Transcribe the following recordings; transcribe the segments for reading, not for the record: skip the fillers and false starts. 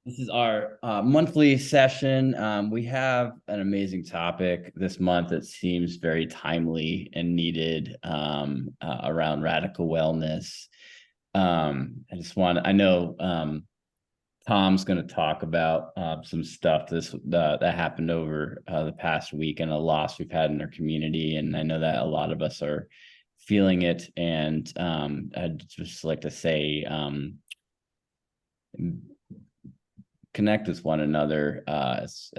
This is our monthly session. We have an amazing topic this month that seems very timely and needed around radical wellness. I know Tom's going to talk about some stuff that happened over the past week and a loss we've had in our community. And I know that a lot of us are feeling it. And I'd just like to say, connect with one another as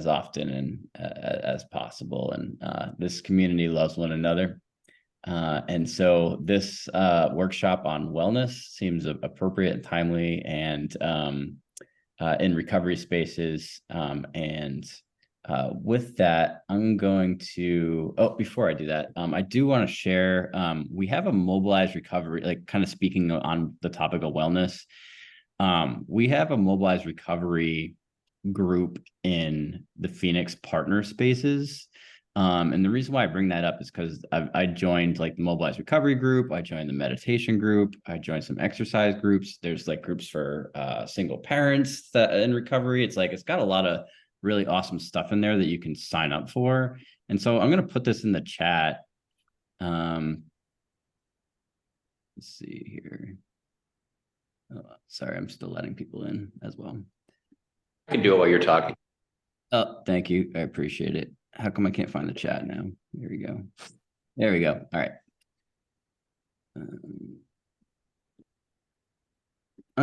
often and as possible. And this community loves one another. And so this workshop on wellness seems appropriate and timely and in recovery spaces. With that, I'm going to, before I do that, I do want to share, we have a mobilized recovery, like kind of speaking on the topic of wellness. We have a mobilized recovery group in the Phoenix partner spaces. And the reason why I bring that up is because I joined like the mobilized recovery group. I joined the meditation group. I joined some exercise groups. There's like groups for single parents that in recovery. It's got a lot of really awesome stuff in there that you can sign up for. And so I'm going to put this in the chat. Let's see here. Oh, sorry, I'm still letting people in as well. I can do it while you're talking. Oh, thank you. I appreciate it. How come I can't find the chat now? Here we go. There we go. All right. I'm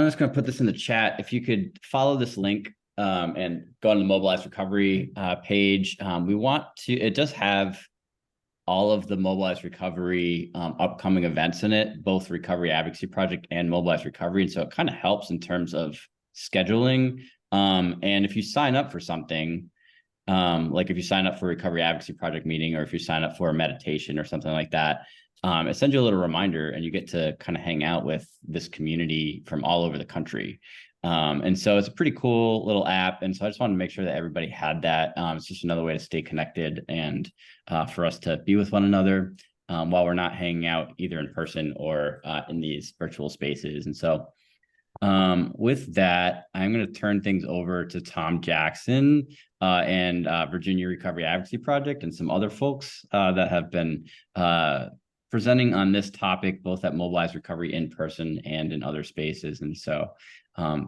just going to put this in the chat. If you could follow this link and go on the Mobilized Recovery page. It does have all of the Mobilized Recovery upcoming events in it, both Recovery Advocacy Project and Mobilized Recovery. And so it kind of helps in terms of scheduling. And if you sign up for something, like if you sign up for a Recovery Advocacy Project meeting, or if you sign up for a meditation or something like that, it sends you a little reminder and you get to kind of hang out with this community from all over the country. And so it's a pretty cool little app. And so I just wanted to make sure that everybody had that. It's just another way to stay connected and for us to be with one another while we're not hanging out either in person or in these virtual spaces. And so with that, I'm going to turn things over to Tom Jackson and Virginia Recovery Advocacy Project and some other folks that have been presenting on this topic, both at Mobilized Recovery in person and in other spaces. And so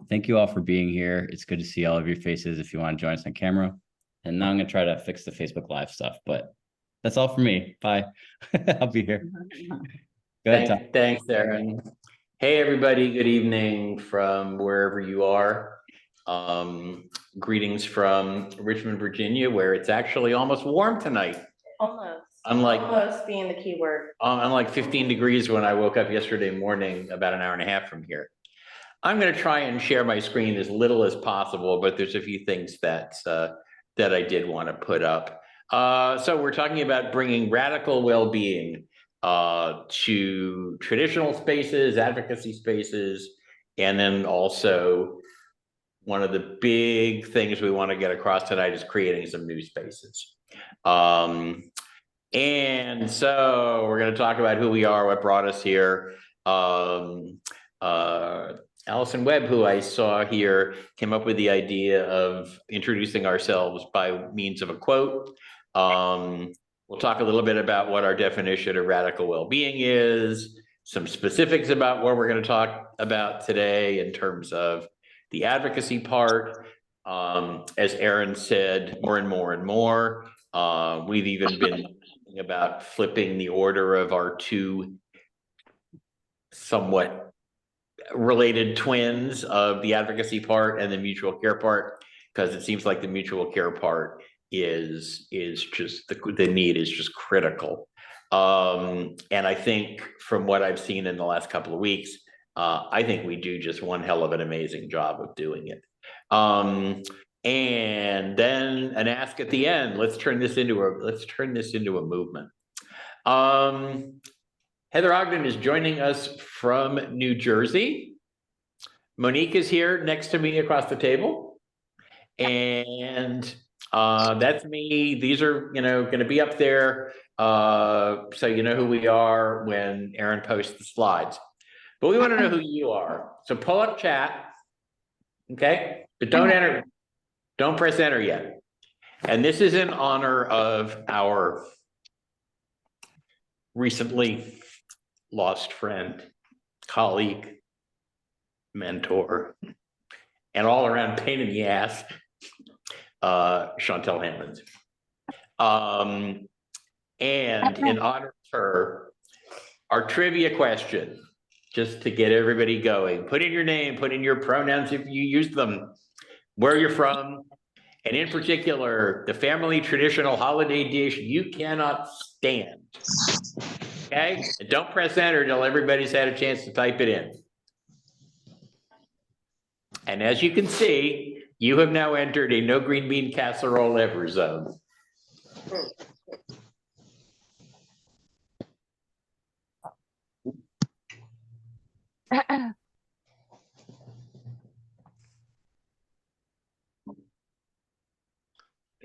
thank you all for being here. It's good to see all of your faces if you want to join us on camera. And now I'm going to try to fix the Facebook Live stuff, but that's all for me. Bye. I'll be here. Go ahead, Tom. Thanks, Aaron. Hey, everybody. Good evening from wherever you are. Greetings from Richmond, Virginia, where it's actually almost warm tonight. Almost. Almost being the key word. Unlike 15 degrees when I woke up yesterday morning, about an hour and a half from here. I'm going to try and share my screen as little as possible, but there's a few things that I did want to put up. So we're talking about bringing radical well-being to traditional spaces, advocacy spaces, and then also one of the big things we want to get across tonight is creating some new spaces. And so we're going to talk about who we are, what brought us here. Allison Webb, who I saw here, came up with the idea of introducing ourselves by means of a quote. We'll talk a little bit about what our definition of radical well-being is, some specifics about what we're going to talk about today in terms of the advocacy part. As Aaron said, more and more and more. We've even been thinking about flipping the order of our two somewhat related twins of the advocacy part and the mutual care part, because it seems like the mutual care part is just the need is just critical. And I think from what I've seen in the last couple of weeks, I think we do just one hell of an amazing job of doing it. And then an ask at the end. Let's turn this into a movement. Heather Ogden is joining us from New Jersey. Monique is here next to me across the table. And that's me. These are, going to be up there. So you know who we are when Aaron posts the slides. But we want to know who you are. So pull up chat Okay, but don't enter, don't press enter yet. And this is in honor of our recently lost friend, colleague, mentor, and all around pain in the ass, Chantel Hammond. And in honor of her, our trivia question, just to get everybody going, put in your name, put in your pronouns if you use them, where you're from, and in particular, the family traditional holiday dish you cannot stand. Okay, and don't press enter until everybody's had a chance to type it in. And as you can see, you have now entered a no green bean casserole ever zone. Of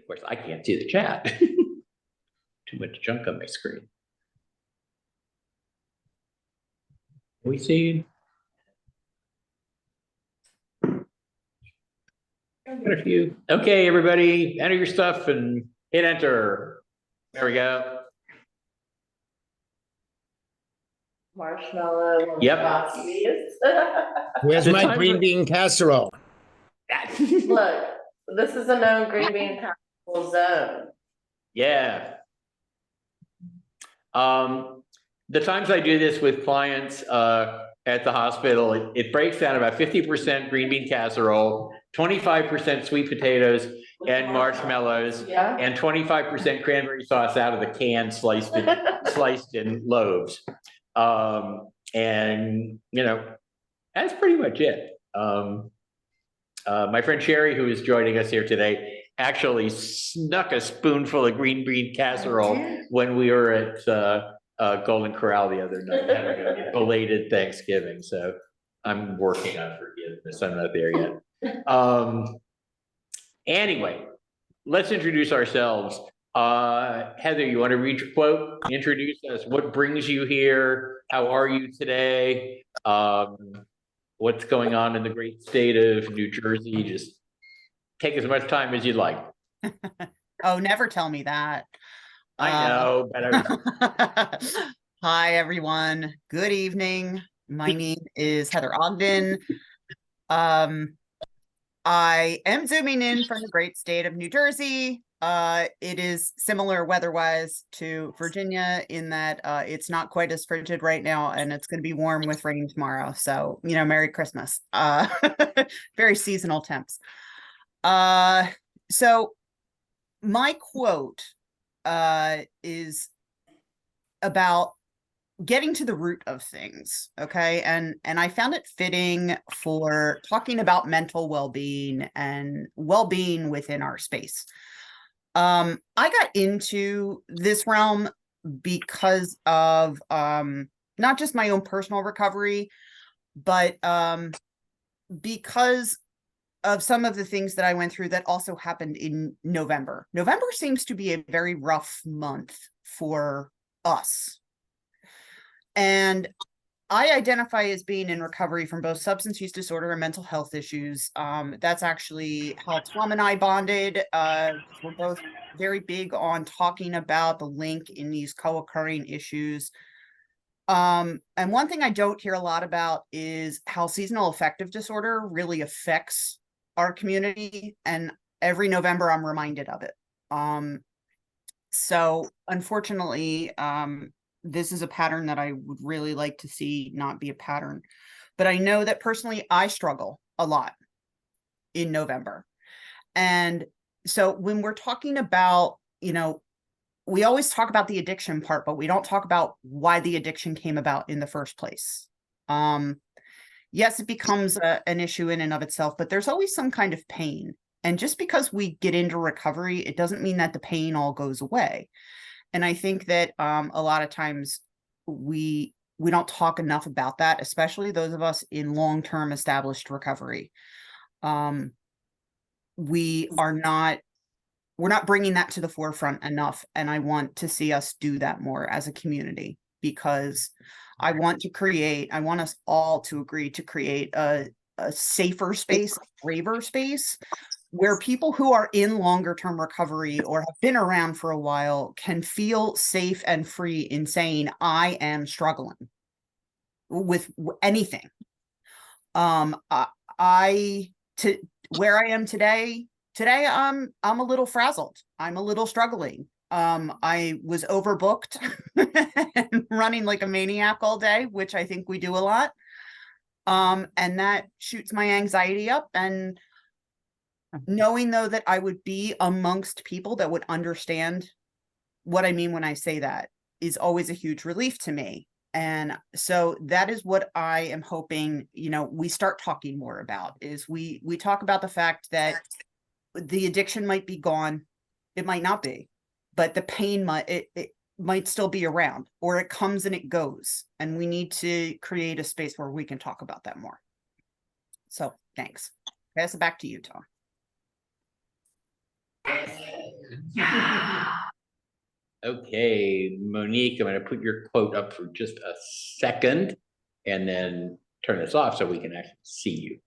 course, I can't see the chat. Too much junk on my screen. Can we see? Got a few. Okay, everybody, enter your stuff and hit enter. There we go. Marshmallow. Yep. Where's The my time green for- bean casserole? Look, this is a known green bean casserole zone. Yeah. The times I do this with clients at the hospital, it breaks down about 50% green bean casserole, 25% sweet potatoes and marshmallows, Yeah. and 25% cranberry sauce out of the can sliced in loaves. And you know, that's pretty much it. My friend Sherry, who is joining us here today, actually snuck a spoonful of green bean casserole when we were at Golden Corral the other night, having a belated Thanksgiving. So I'm working on forgiveness. I'm not there yet. Anyway, let's introduce ourselves. Heather, you want to read your quote? Introduce us. What brings you here? How are you today? What's going on in the great state of New Jersey? Just take as much time as you'd like. Oh, never tell me that. I know, but Hi, everyone. Good evening. My name is Heather Ogden. I am zooming in from the great state of New Jersey. It is similar weather-wise to Virginia in that it's not quite as frigid right now, and it's going to be warm with rain tomorrow. So, you know, Merry Christmas. Very seasonal temps. So my quote is about getting to the root of things. Okay. And I found it fitting for talking about mental well-being and well-being within our space. I got into this realm because of not just my own personal recovery, but because of some of the things that I went through that also happened in November. November seems to be a very rough month for us. And I identify as being in recovery from both substance use disorder and mental health issues. That's actually how Tom and I bonded. We're both very big on talking about the link in these co-occurring issues. And one thing I don't hear a lot about is how seasonal affective disorder really affects our community. And every November, I'm reminded of it. So unfortunately, this is a pattern that I would really like to see not be a pattern. But I know that personally, I struggle a lot in November. And so when we're talking about, you know, we always talk about the addiction part, but we don't talk about why the addiction came about in the first place. Yes, it becomes an issue in and of itself, but there's always some kind of pain. And just because we get into recovery, it doesn't mean that the pain all goes away. And I think that a lot of times we don't talk enough about that, especially those of us in long-term established recovery. We're not bringing that to the forefront enough. And I want to see us do that more as a community, because I want us all to agree to create a a safer space, a braver space, where people who are in longer term recovery or have been around for a while can feel safe and free in saying, I am struggling with anything. To where I am today, I'm a little frazzled. I'm a little struggling. I was overbooked and running like a maniac all day, which I think we do a lot. And that shoots my anxiety up. And knowing though that I would be amongst people that would understand what I mean when I say that is always a huge relief to me. And so that is what I am hoping, we start talking more about, is we talk about the fact that the addiction might be gone. It might not be, but the pain it might still be around, or it comes and it goes. And we need to create a space where we can talk about that more. So thanks. Pass it back to you, Tom. Okay, Monique, I'm going to put your quote up for just a second and then turn this off so we can actually see you.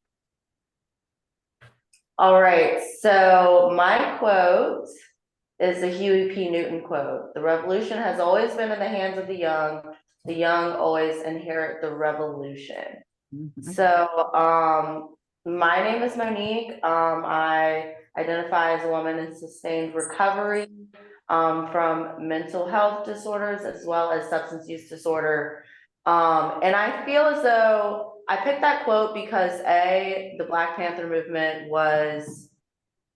All right, so my quote is a Huey P. Newton quote. The revolution has always been in the hands of the young always inherit the revolution. Mm-hmm. So my name is Monique. I identify as a woman in sustained recovery from mental health disorders as well as substance use disorder. And I feel as though I picked that quote because the Black Panther movement was,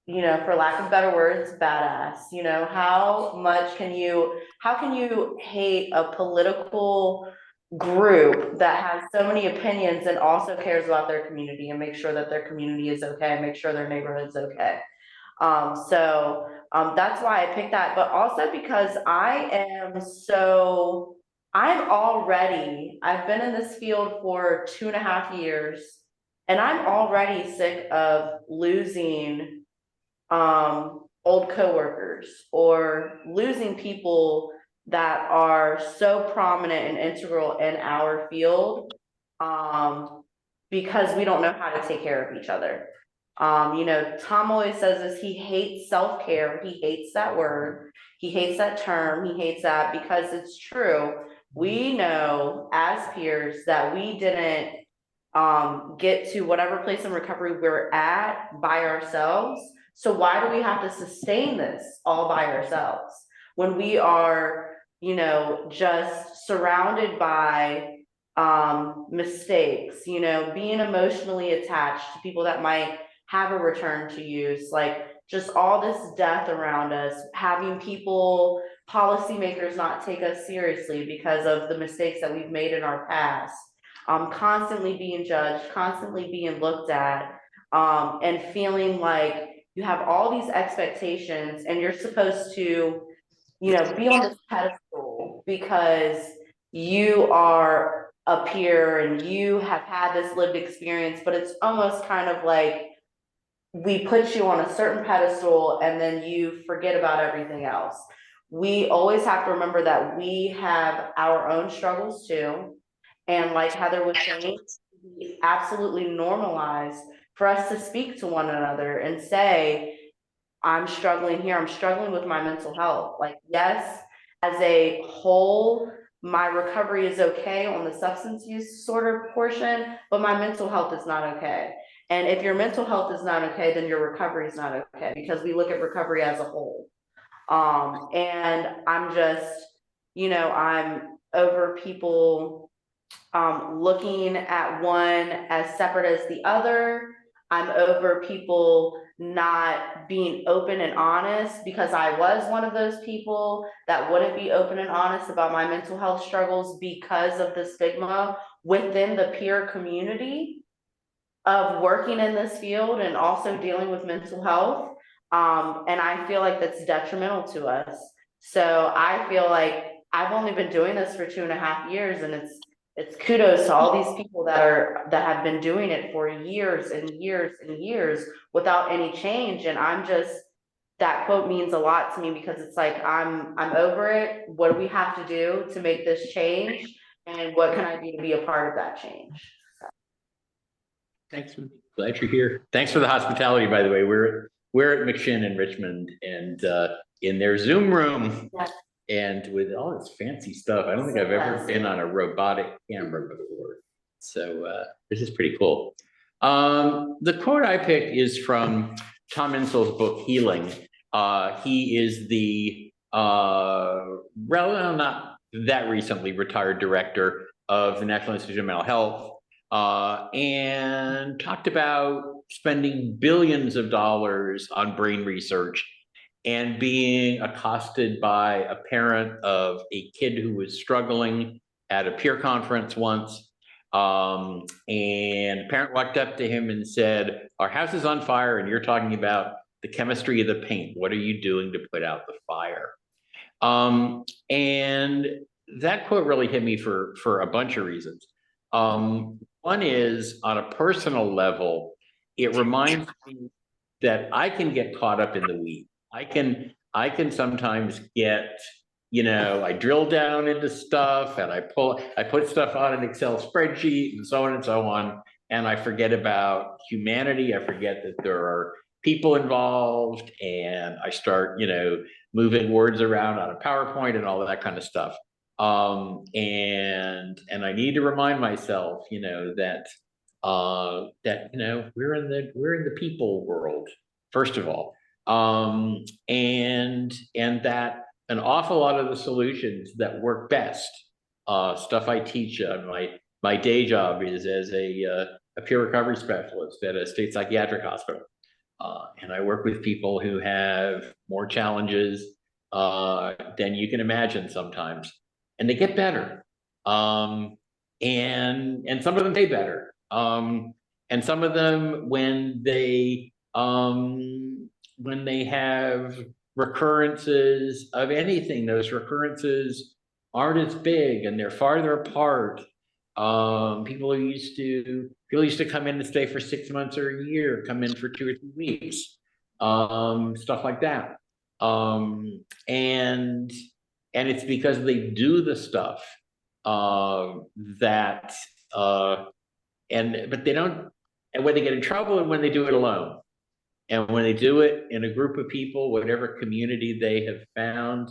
for lack of better words, badass. How can you hate a political group that has so many opinions and also cares about their community and make sure that their community is okay, make sure their neighborhood's okay. So that's why I picked that, but also because I've been in this field for 2.5 years, and I'm already sick of losing old coworkers or losing people that are so prominent and integral in our field, because we don't know how to take care of each other. Tom always says this, he hates self-care. He hates that word. He hates that term. He hates that because it's true. We know as peers that we didn't get to whatever place in recovery we're at by ourselves. So why do we have to sustain this all by ourselves when we are, just surrounded by mistakes, being emotionally attached to people that might have a return to use, like just all this death around us, having policymakers not take us seriously because of the mistakes that we've made in our past, constantly being judged, constantly being looked at, and feeling like you have all these expectations and you're supposed to, be on this pedestal because you are a peer and you have had this lived experience, but it's almost kind of like we put you on a certain pedestal and then you forget about everything else. We always have to remember that we have our own struggles too. And like Heather was saying, we absolutely normalize for us to speak to one another and say, I'm struggling here. I'm struggling with my mental health. Like, yes, as a whole, my recovery is okay on the substance use disorder portion, but my mental health is not okay. And if your mental health is not okay, then your recovery is not okay, because we look at recovery as a whole. And I'm just, I'm over people looking at one as separate as the other. I'm over people not being open and honest, because I was one of those people that wouldn't be open and honest about my mental health struggles because of the stigma within the peer community of working in this field and also dealing with mental health. And I feel like that's detrimental to us. So I feel like I've only been doing this for 2.5 years, and it's kudos to all these people that have been doing it for years and years and years without any change. And that quote means a lot to me, because it's like, I'm over it. What do we have to do to make this change? And what can I do to be a part of that change? Thanks. Glad you're here. Thanks for the hospitality, by the way. We're at McShin in Richmond and in their Zoom room. Yes. And with all this fancy stuff, I don't think I've ever been on a robotic camera before. So this is pretty cool. The quote I picked is from Tom Insel's book, Healing. He is the, not that recently retired director of the National Institute of Mental Health, and talked about spending billions of dollars on brain research and being accosted by a parent of a kid who was struggling at a peer conference once. And the parent walked up to him and said, "Our house is on fire and you're talking about the chemistry of the paint. What are you doing to put out the fire?" And that quote really hit me for a bunch of reasons. One is, on a personal level, it reminds me that I can get caught up in the weeds. I can sometimes get, I drill down into stuff and I put stuff on an Excel spreadsheet and so on and so on. And I forget about humanity. I forget that there are people involved, and I start, moving words around on a PowerPoint and all of that kind of stuff. And I need to remind myself, that we're in the people world, first of all. And that an awful lot of the solutions that work best, stuff I teach on my day job is as a peer recovery specialist at a state psychiatric hospital. And I work with people who have more challenges than you can imagine sometimes, and they get better. And some of them pay better. And some of them, when they have recurrences of anything, those recurrences aren't as big and they're farther apart. People used to come in and stay for 6 months or a year, come in for 2 or 3 weeks, stuff like that. And it's because they do the stuff but they don't, and when they get in trouble and when they do it alone. And when they do it in a group of people, whatever community they have found,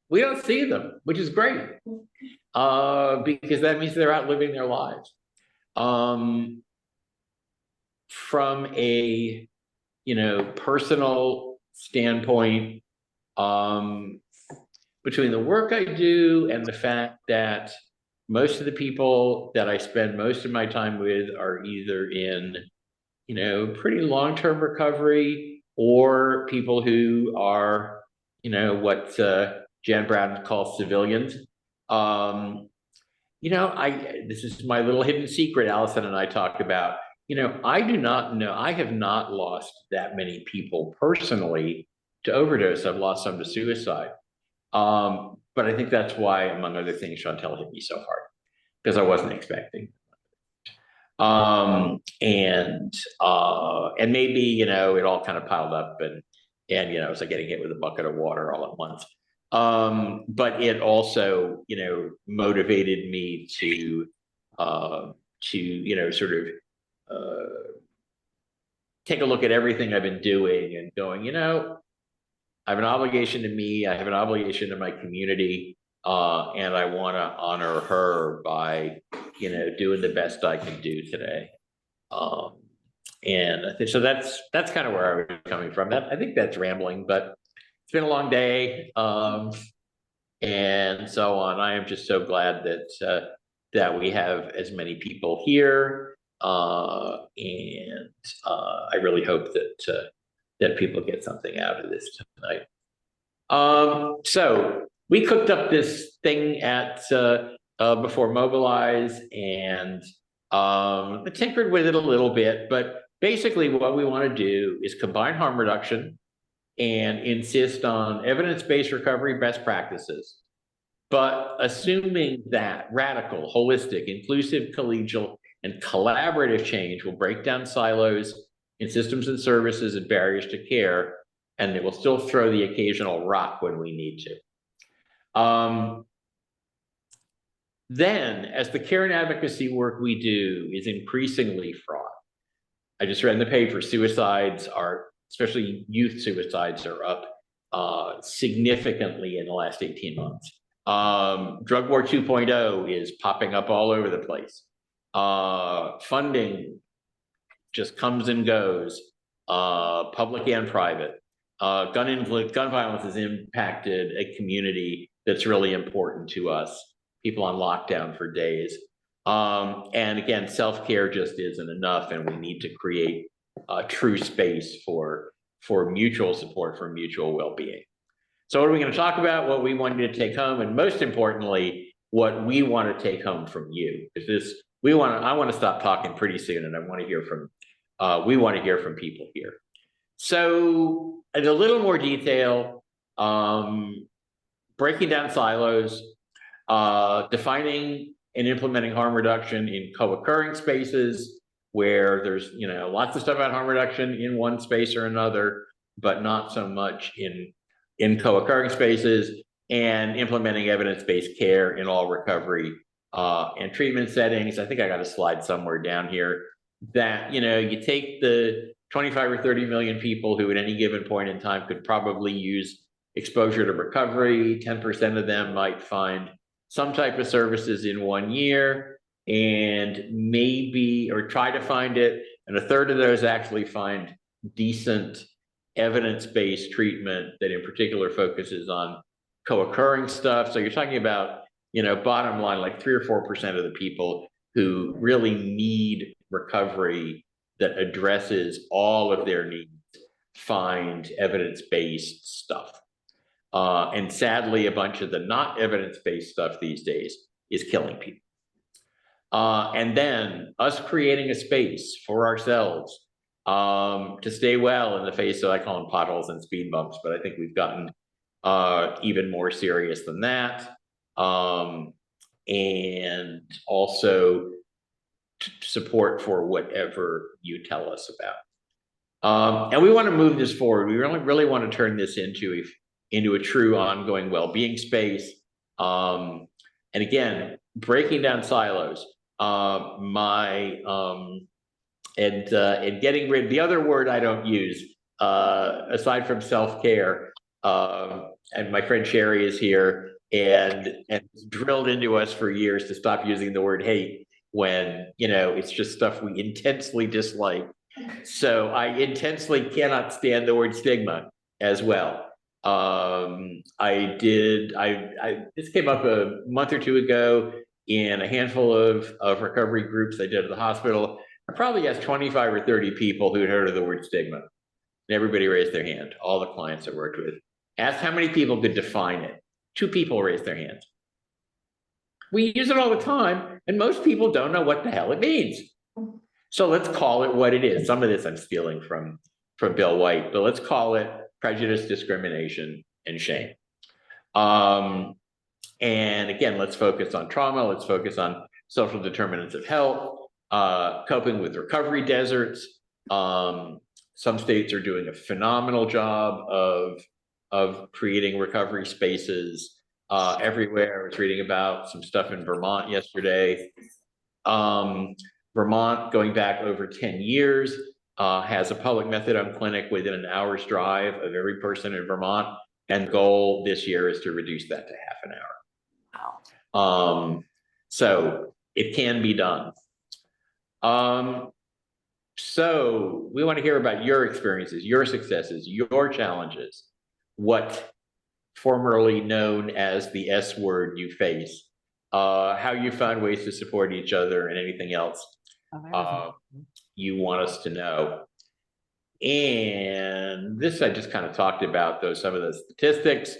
we don't see them, which is great, because that means they're out living their lives. From a, personal standpoint, between the work I do and the fact that most of the people that I spend most of my time with are either in pretty long-term recovery, or people who are, what Jan Brown calls civilians. This is my little hidden secret Allison and I talked about. I do not know, I have not lost that many people personally to overdose. I've lost some to suicide. But I think that's why, among other things, Chantel hit me so hard, because I wasn't expecting. And maybe, it all kind of piled up and it's like getting hit with a bucket of water all at once. But it also, motivated me to sort of take a look at everything I've been doing and going, I have an obligation to me, I have an obligation to my community, and I want to honor her by, doing the best I can do today. And I think, so that's kind of where I was coming from. I think that's rambling, but it's been a long day, and so on. I am just so glad that we have as many people here, and I really hope that people get something out of this tonight. So we cooked up this thing at before Mobilize, and I tinkered with it a little bit, but basically what we want to do is combine harm reduction and insist on evidence-based recovery best practices, but assuming that radical, holistic, inclusive, collegial, and collaborative change will break down silos in systems and services and barriers to care, and it will still throw the occasional rock when we need to. Then, as the care and advocacy work we do is increasingly fraught, I just read in the paper, suicides are, especially youth suicides, are up significantly in the last 18 months. Drug war 2.0 is popping up all over the place. Funding just comes and goes, public and private. Gun violence has impacted a community that's really important to us. People on lockdown for days. And again, self-care just isn't enough, and we need to create a true space for mutual support, for mutual well-being. So what are we going to talk about? What we want you to take home, and most importantly, what we want to take home from you. Because I want to stop talking pretty soon, and I want to hear from, we want to hear from people here. So in a little more detail, breaking down silos, defining and implementing harm reduction in co-occurring spaces where there's, lots of stuff about harm reduction in one space or another, but not so much in co-occurring spaces, and implementing evidence-based care in all recovery and treatment settings. I think I got a slide somewhere down here that, you take the 25 or 30 million people who at any given point in time could probably use exposure to recovery. 10% of them might find some type of services in 1 year, and maybe, or try to find it, and a third of those actually find decent evidence-based treatment that in particular focuses on co-occurring stuff. So you're talking about, bottom line, like 3 or 4% of the people who really need recovery that addresses all of their needs find evidence-based stuff. And sadly, a bunch of the not evidence-based stuff these days is killing people. And then us creating a space for ourselves to stay well in the face of, I call them potholes and speed bumps, but I think we've gotten even more serious than that. And also support for whatever you tell us about. And we want to move this forward. We really want to turn this into a true ongoing well-being space. And again, breaking down silos. And getting rid, the other word I don't use, aside from self-care, and my friend Sherry is here and drilled into us for years to stop using the word hate when, it's just stuff we intensely dislike. So I intensely cannot stand the word stigma as well. This came up a month or two ago in a handful of recovery groups I did at the hospital. I probably asked 25 or 30 people who'd heard of the word stigma. And everybody raised their hand, all the clients I worked with. Asked how many people could define it. 2 people raised their hands. We use it all the time, and most people don't know what the hell it means. So let's call it what it is. Some of this I'm stealing from Bill White, but let's call it prejudice, discrimination, and shame. And again, let's focus on trauma. Let's focus on social determinants of health, coping with recovery deserts. Some states are doing a phenomenal job of creating recovery spaces everywhere. I was reading about some stuff in Vermont yesterday. Vermont, going back over 10 years, has a public methadone clinic within an hour's drive of every person in Vermont. And the goal this year is to reduce that to half an hour. Wow. So it can be done. So we want to hear about your experiences, your successes, your challenges, what formerly known as the S word you face, how you found ways to support each other, and anything else you want us to know. And this I just kind of talked about, though, some of the statistics.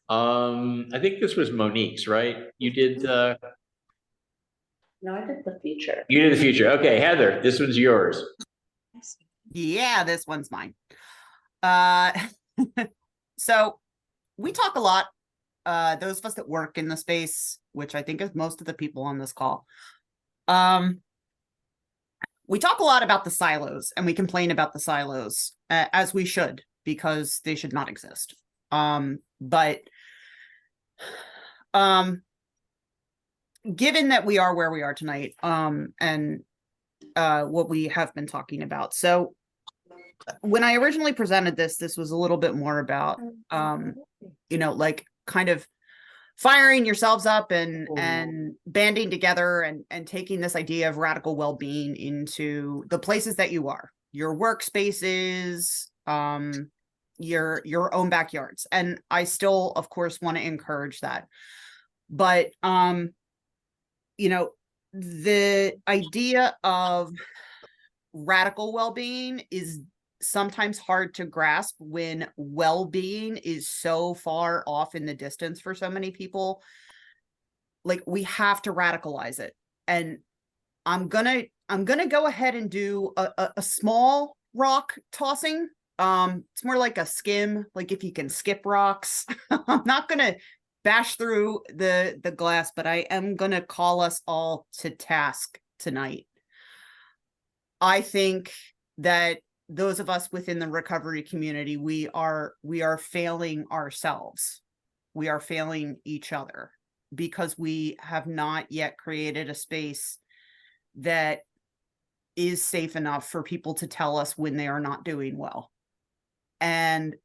I think this was Monique's, right? You did No, I did the future. you did the future. Okay, Heather, this one's yours. Yeah, this one's mine. So we talk a lot, those of us that work in the space, which I think is most of the people on this call. We talk a lot about the silos, and we complain about the silos, as we should, because they should not exist. But given that we are where we are tonight, and what we have been talking about. So when I originally presented this was a little bit more about, like kind of firing yourselves up and banding together and taking this idea of radical well-being into the places that you are, your workspaces, your own backyards. And I still, of course, want to encourage that. But, the idea of radical well-being is sometimes hard to grasp when well-being is so far off in the distance for so many people. Like, we have to radicalize it. And I'm gonna go ahead and do a small rock tossing. It's more like a skim, like if you can skip rocks. I'm not gonna bash through the glass, but I am gonna call us all to task tonight. I think that those of us within the recovery community, we are failing ourselves. We are failing each other because we have not yet created a space that is safe enough for people to tell us when they are not doing well. And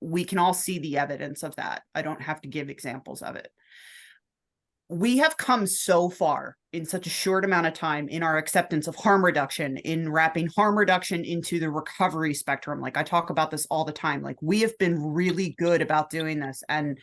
we can all see the evidence of that. I don't have to give examples of it. We have come so far in such a short amount of time in our acceptance of harm reduction, in wrapping harm reduction into the recovery spectrum. Like, I talk about this all the time. Like, we have been really good about doing this and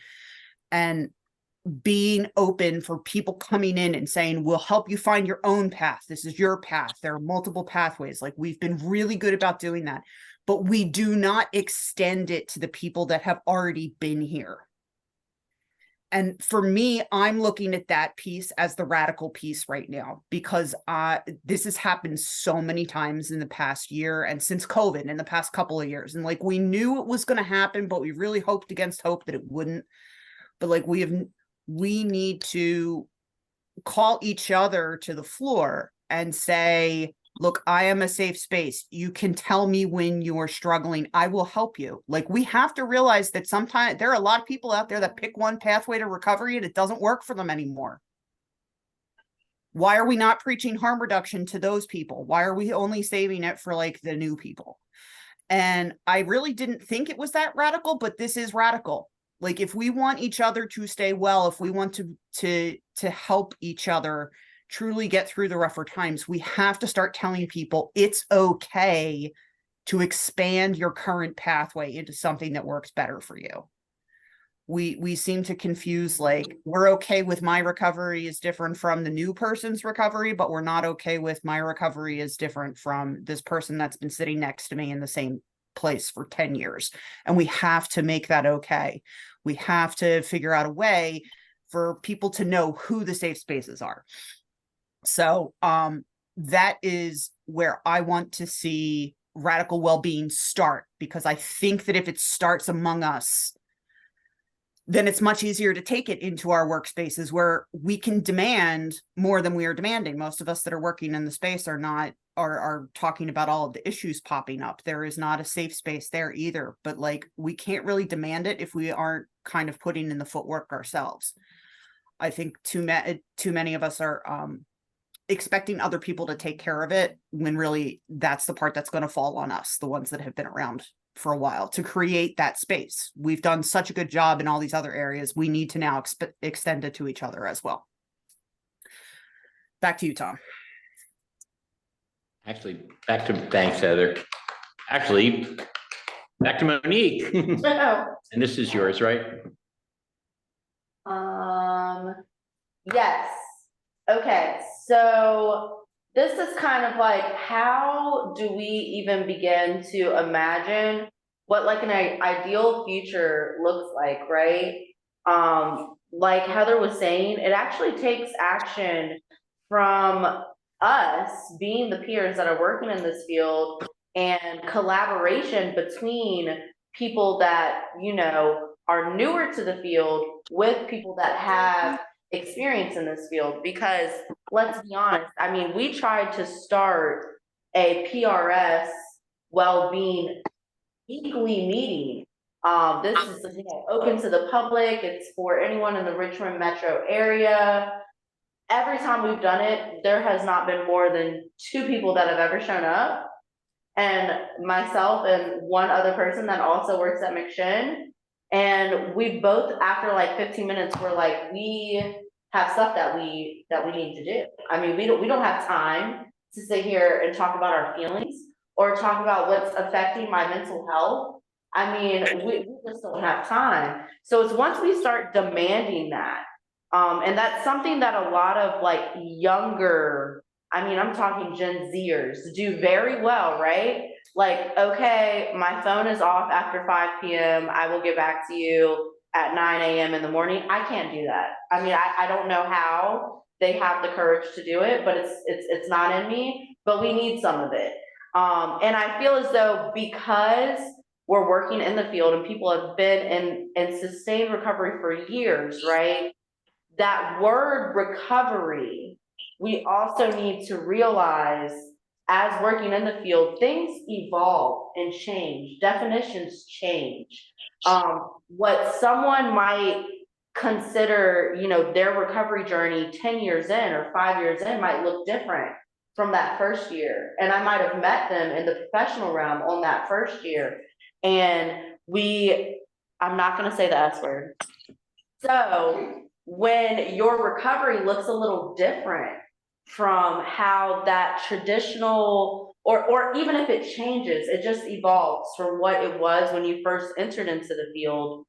being open for people coming in and saying, we'll help you find your own path. This is your path. There are multiple pathways. Like, we've been really good about doing that, but we do not extend it to the people that have already been here. And for me, I'm looking at that piece as the radical piece right now, because this has happened so many times in the past year and since COVID in the past couple of years. And like, we knew it was going to happen, but we really hoped against hope that it wouldn't. But like, we need to call each other to the floor and say, look, I am a safe space. You can tell me when you're struggling. I will help you. Like, we have to realize that sometimes there are a lot of people out there that pick one pathway to recovery and it doesn't work for them anymore. Why are we not preaching harm reduction to those people? Why are we only saving it for like the new people? And I really didn't think it was that radical, but this is radical. Like, if we want each other to stay well, if we want to help each other truly get through the rougher times, we have to start telling people it's okay to expand your current pathway into something that works better for you. We seem to confuse, like, we're okay with my recovery is different from the new person's recovery, but we're not okay with my recovery is different from this person that's been sitting next to me in the same place for 10 years. And we have to make that okay. We have to figure out a way for people to know who the safe spaces are. So that is where I want to see radical well-being start, because I think that if it starts among us, then it's much easier to take it into our workspaces where we can demand more than we are demanding. Most of us that are working in the space are talking about all of the issues popping up. There is not a safe space there either, but like, we can't really demand it if we aren't kind of putting in the footwork ourselves. I think too many of us are expecting other people to take care of it, when really that's the part that's going to fall on us, the ones that have been around for a while, to create that space. We've done such a good job in all these other areas. We need to now extend it to each other as well. Back to you, Tom. Actually, thanks, Heather. Actually, back to Monique. And this is yours, right? Yes. Okay, so this is kind of like, how do we even begin to imagine what like an ideal future looks like, right? Like Heather was saying, it actually takes action from us being the peers that are working in this field, and collaboration between people that, you know, are newer to the field with people that have experience in this field. Because let's be honest, I mean, we tried to start a PRS well-being weekly meeting. This is open to the public. It's for anyone in the Richmond metro area. every time we've done it, there has not been more than 2 people that have ever shown up. And myself and one other person that also works at McShin. And we both, after like 15 minutes, were like, we have stuff that we need to do. I mean, we don't have time to sit here and talk about our feelings or talk about what's affecting my mental health. I mean, we just don't have time. So it's once we start demanding that, and that's something that a lot of like younger, I mean, I'm talking Gen Zers do very well, right? Like, okay, my phone is off after 5 p.m. I will get back to you at 9 a.m. in the morning. I can't do that. I mean, I don't know how they have the courage to do it, but it's not in me, but we need some of it. And I feel as though because we're working in the field and people have been in sustained recovery for years, right? That word recovery, we also need to realize as working in the field, things evolve and change, definitions change. What someone might consider, you know, their recovery journey 10 years in or 5 years in might look different from that first year. And I might have met them in the professional realm on that first year. And I'm not gonna say the S word. So when your recovery looks a little different from how that traditional, or even if it changes, it just evolves from what it was when you first entered into the field.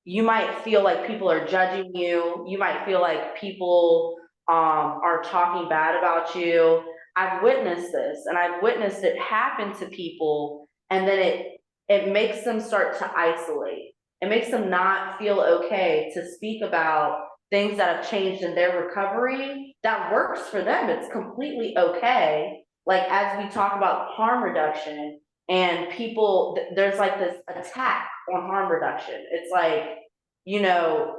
You might feel like people are judging you. You might feel like people are talking bad about you. I've witnessed this, and I've witnessed it happen to people, and then it makes them start to isolate. It makes them not feel okay to speak about things that have changed in their recovery that works for them. It's completely okay. Like, as we talk about harm reduction and people, there's like this attack on harm reduction. It's like, you know,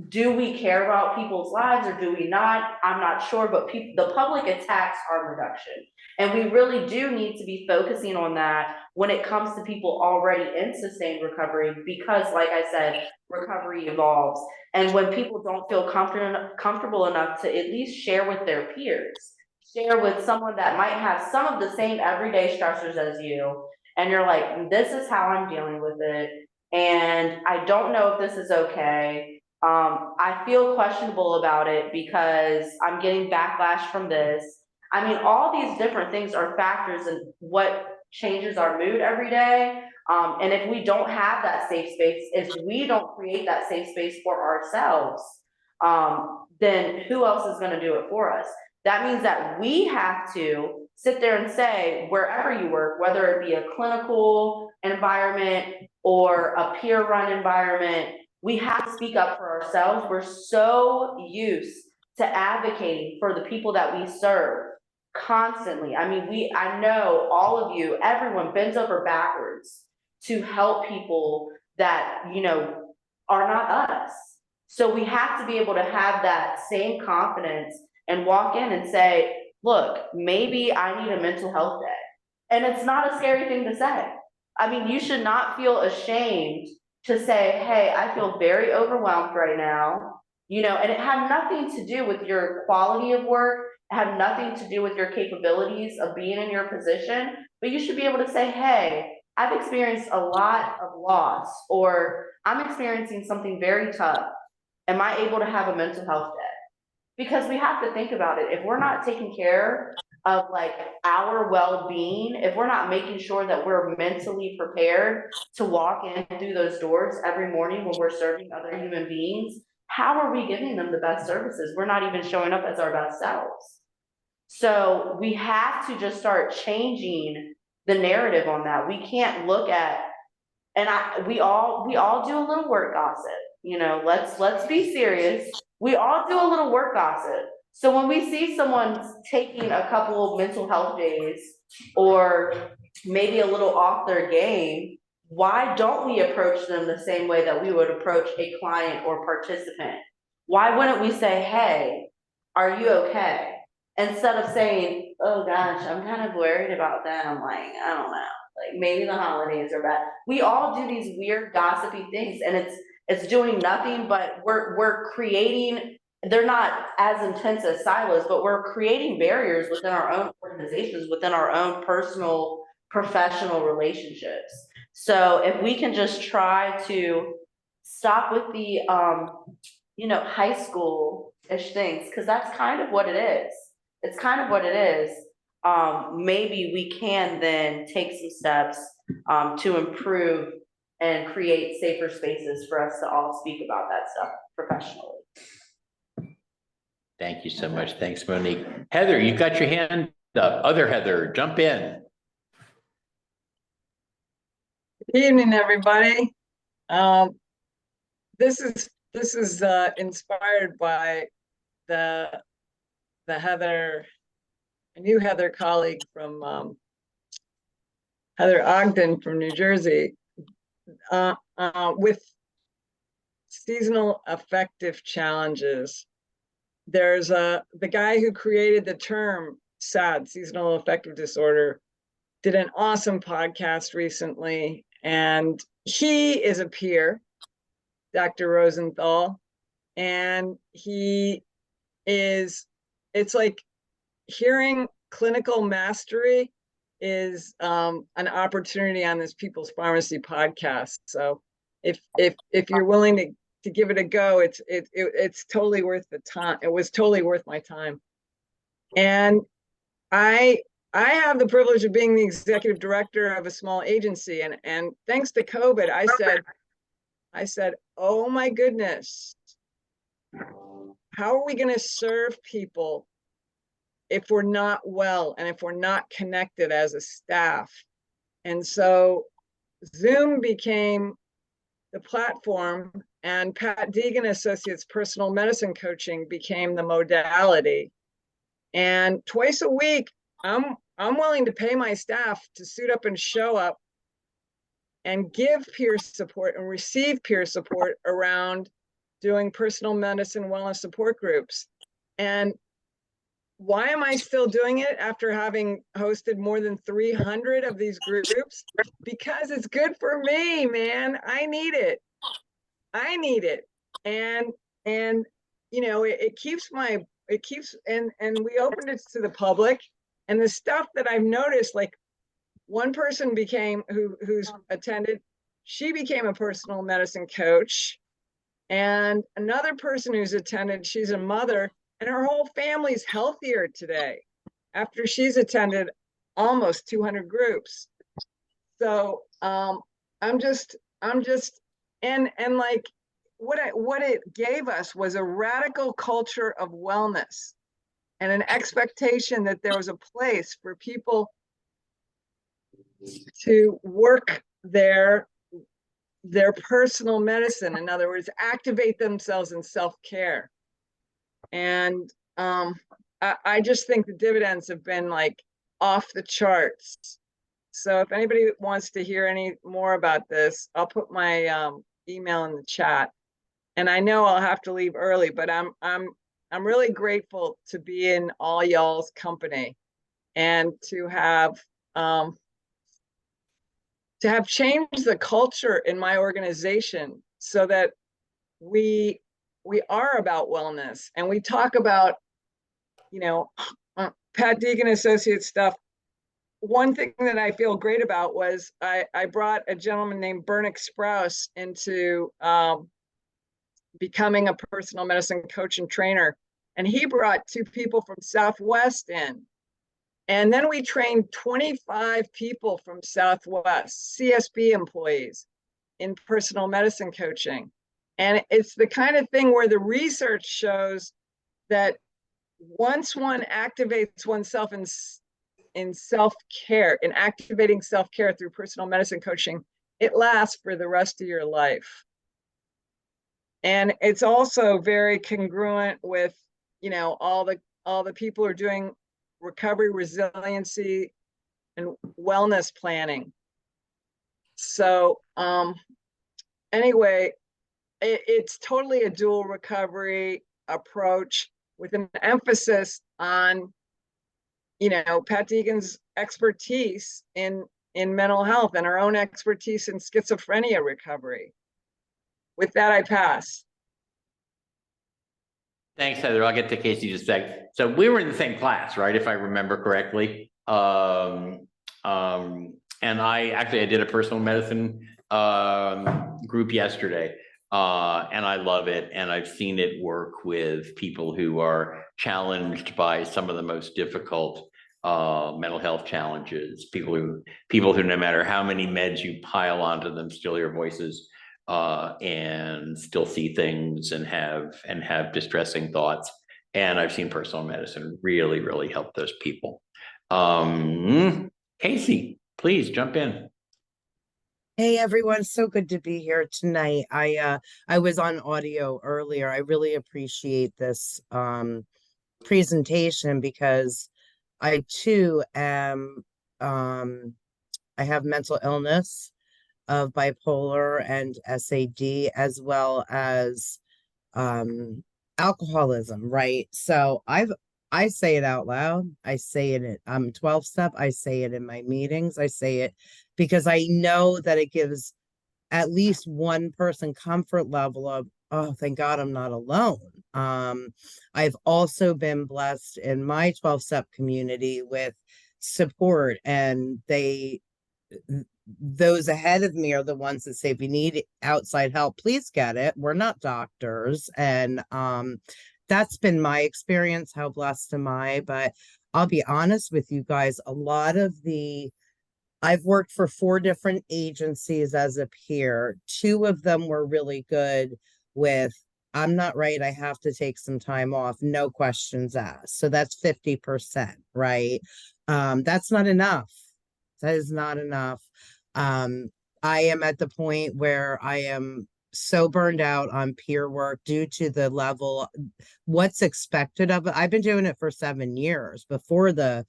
do we care about people's lives or do we not? I'm not sure, but the public attacks harm reduction. And we really do need to be focusing on that when it comes to people already in sustained recovery, because like I said, recovery evolves. And when people don't feel comfortable enough to at least share with their peers, share with someone that might have some of the same everyday stressors as you, and you're like, this is how I'm dealing with it, and I don't know if this is okay. I feel questionable about it because I'm getting backlash from this. I mean, all these different things are factors in what changes our mood every day. And if we don't have that safe space, if we don't create that safe space for ourselves, then who else is going to do it for us? That means that we have to sit there and say, wherever you work, whether it be a clinical environment or a peer-run environment, we have to speak up for ourselves. We're so used to advocating for the people that we serve constantly. I mean, I know all of you, everyone bends over backwards to help people that, you know, are not us. So we have to be able to have that same confidence and walk in and say, look, maybe I need a mental health day. And it's not a scary thing to say. I mean, you should not feel ashamed to say, hey, I feel very overwhelmed right now, you know, and it had nothing to do with your quality of work. It had nothing to do with your capabilities of being in your position, but you should be able to say, hey, I've experienced a lot of loss, or I'm experiencing something very tough. Am I able to have a mental health day? Because we have to think about it. If we're not taking care of like our well-being, if we're not making sure that we're mentally prepared to walk in through those doors every morning when we're serving other human beings, how are we giving them the best services? We're not even showing up as our best selves. So we have to just start changing the narrative on that. We can't look at, and we all do a little work gossip, you know, let's be serious. We all do a little work gossip. So when we see someone taking a couple of mental health days or maybe a little off their game, why don't we approach them the same way that we would approach a client or participant? Why wouldn't we say, hey, are you okay? Instead of saying, oh gosh, I'm kind of worried about them. Like, I don't know, like maybe the holidays are bad. We all do these weird gossipy things, and it's doing nothing but we're creating they're not as intense as silos, but we're creating barriers within our own organizations, within our own personal, professional relationships. So if we can just try to stop with the, high school-ish things, because that's kind of what it is. It's kind of what it is. Maybe we can then take some steps to improve and create safer spaces for us to all speak about that stuff professionally. Thank you so much. Thanks, Monique. Heather, you've got your hand up. Other Heather, jump in. Good evening, everybody. This is inspired by the Heather, a new Heather colleague from Heather Ogden from New Jersey, with seasonal affective challenges. There's the guy who created the term SAD, seasonal affective disorder, did an awesome podcast recently, and he is a peer, Dr. Rosenthal, and it's like hearing clinical mastery is an opportunity on this People's Pharmacy podcast. So if you're willing to give it a go, it's totally worth the time. It was totally worth my time. And I have the privilege of being the executive director of a small agency, and thanks to COVID, I said, oh my goodness, how are we going to serve people if we're not well and if we're not connected as a staff? And so Zoom became the platform, and Pat Deegan Associates Personal Medicine Coaching became the modality. And twice a week, I'm willing to pay my staff to suit up and show up and give peer support and receive peer support around doing personal medicine wellness support groups. And why am I still doing it after having hosted more than 300 of these groups? Because it's good for me, man. I need it. And it keeps and we opened it to the public, and the stuff that I've noticed, like one person who's attended, she became a personal medicine coach, and another person who's attended, she's a mother, and her whole family's healthier today after she's attended almost 200 groups. So I'm just and like what it gave us was a radical culture of wellness and an expectation that there was a place for people to work their personal medicine. In other words, activate themselves in self-care. And I just think the dividends have been like off the charts. So if anybody wants to hear any more about this, I'll put my email in the chat. And I know I'll have to leave early, but I'm really grateful to be in all y'all's company and to have changed the culture in my organization so that we are about wellness, and we talk about, Pat Deegan Associates stuff. One thing that I feel great about was I brought a gentleman named Bernick Sprouse into becoming a personal medicine coach and trainer. And he brought 2 people from Southwest in. And then we trained 25 people from Southwest, CSB employees, in personal medicine coaching. And it's the kind of thing where the research shows that once one activates oneself in self-care, in activating self-care through personal medicine coaching, it lasts for the rest of your life. And it's also very congruent with, all the people who are doing recovery, resiliency, and wellness planning. So anyway, it's totally a dual recovery approach with an emphasis on, Pat Deegan's expertise in mental health and our own expertise in schizophrenia recovery. With that, I pass. Thanks, Heather. I'll get to Casey in just a sec. So we were in the same class, right? If I remember correctly. And I did a personal medicine group yesterday. And I love it. And I've seen it work with people who are challenged by some of the most difficult mental health challenges, people who no matter how many meds you pile onto them, still hear voices and still see things and have distressing thoughts. And I've seen personal medicine really, really help those people. Casey, please jump in. Hey everyone, so good to be here tonight. I was on audio earlier. I really appreciate this presentation because I too am I have mental illness of bipolar and SAD as well as alcoholism, right? So I say it out loud. I say it I'm 12 step. I say it in my meetings. I say it because I know that it gives at least one person comfort level of, oh, thank God I'm not alone. I've also been blessed in my 12 step community with support, and those ahead of me are the ones that say, if you need outside help, please get it. We're not doctors. And that's been my experience. How blessed am I? But I'll be honest with you guys, I've worked for 4 different agencies as a peer. 2 of them were really good with, I'm not right, I have to take some time off, no questions asked. So that's 50%, right? That's not enough. That is not enough. I am at the point where I am so burned out on peer work due to the level, what's expected of it. I've been doing it for 7 years before the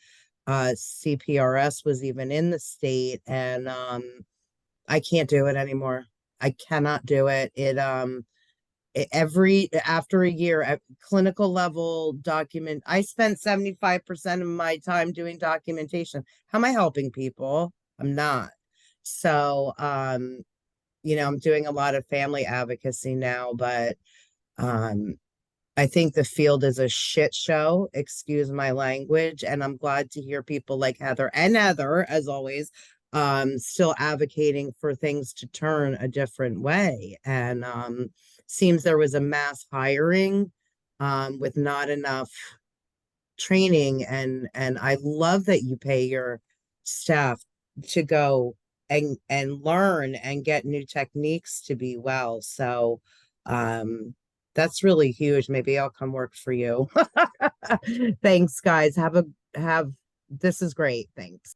CPRS was even in the state, and I can't do it anymore. I cannot do it. After a year at clinical level document, I spent 75% of my time doing documentation. How am I helping people? I'm not. So I'm doing a lot of family advocacy now, but I think the field is a shit show, excuse my language, and I'm glad to hear people like Heather, as always, still advocating for things to turn a different way. And seems there was a mass hiring with not enough training, and I love that you pay your staff to go and learn and get new techniques to be well. So that's really huge. Maybe I'll come work for you. Thanks, guys. This is great. Thanks.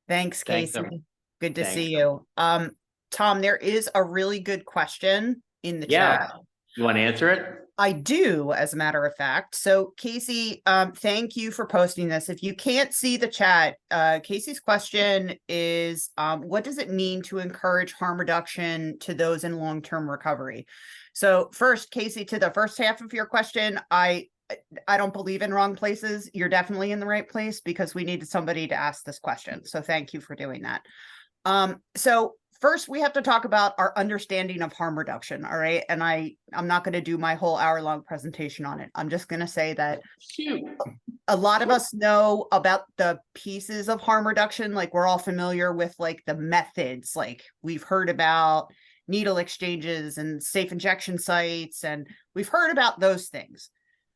Thanks, Thanks, Casey. Em. Good to Thanks. see you. Tom, there is a really good question in the Yeah. chat. You want to answer it? I do, as a matter of fact. So Casey, thank you for posting this. If you can't see the chat, Casey's question is, what does it mean to encourage harm reduction to those in long-term recovery? So first, Casey, to the first half of your question, I don't believe in wrong places. You're definitely in the right place because we needed somebody to ask this question. So thank you for doing that. So first, we have to talk about our understanding of harm reduction, all right? And I'm not going to do my whole hour-long presentation on it. I'm just going to say that a lot of us know about the pieces of harm reduction. Like, we're all familiar with like the methods, like we've heard about needle exchanges and safe injection sites, and we've heard about those things.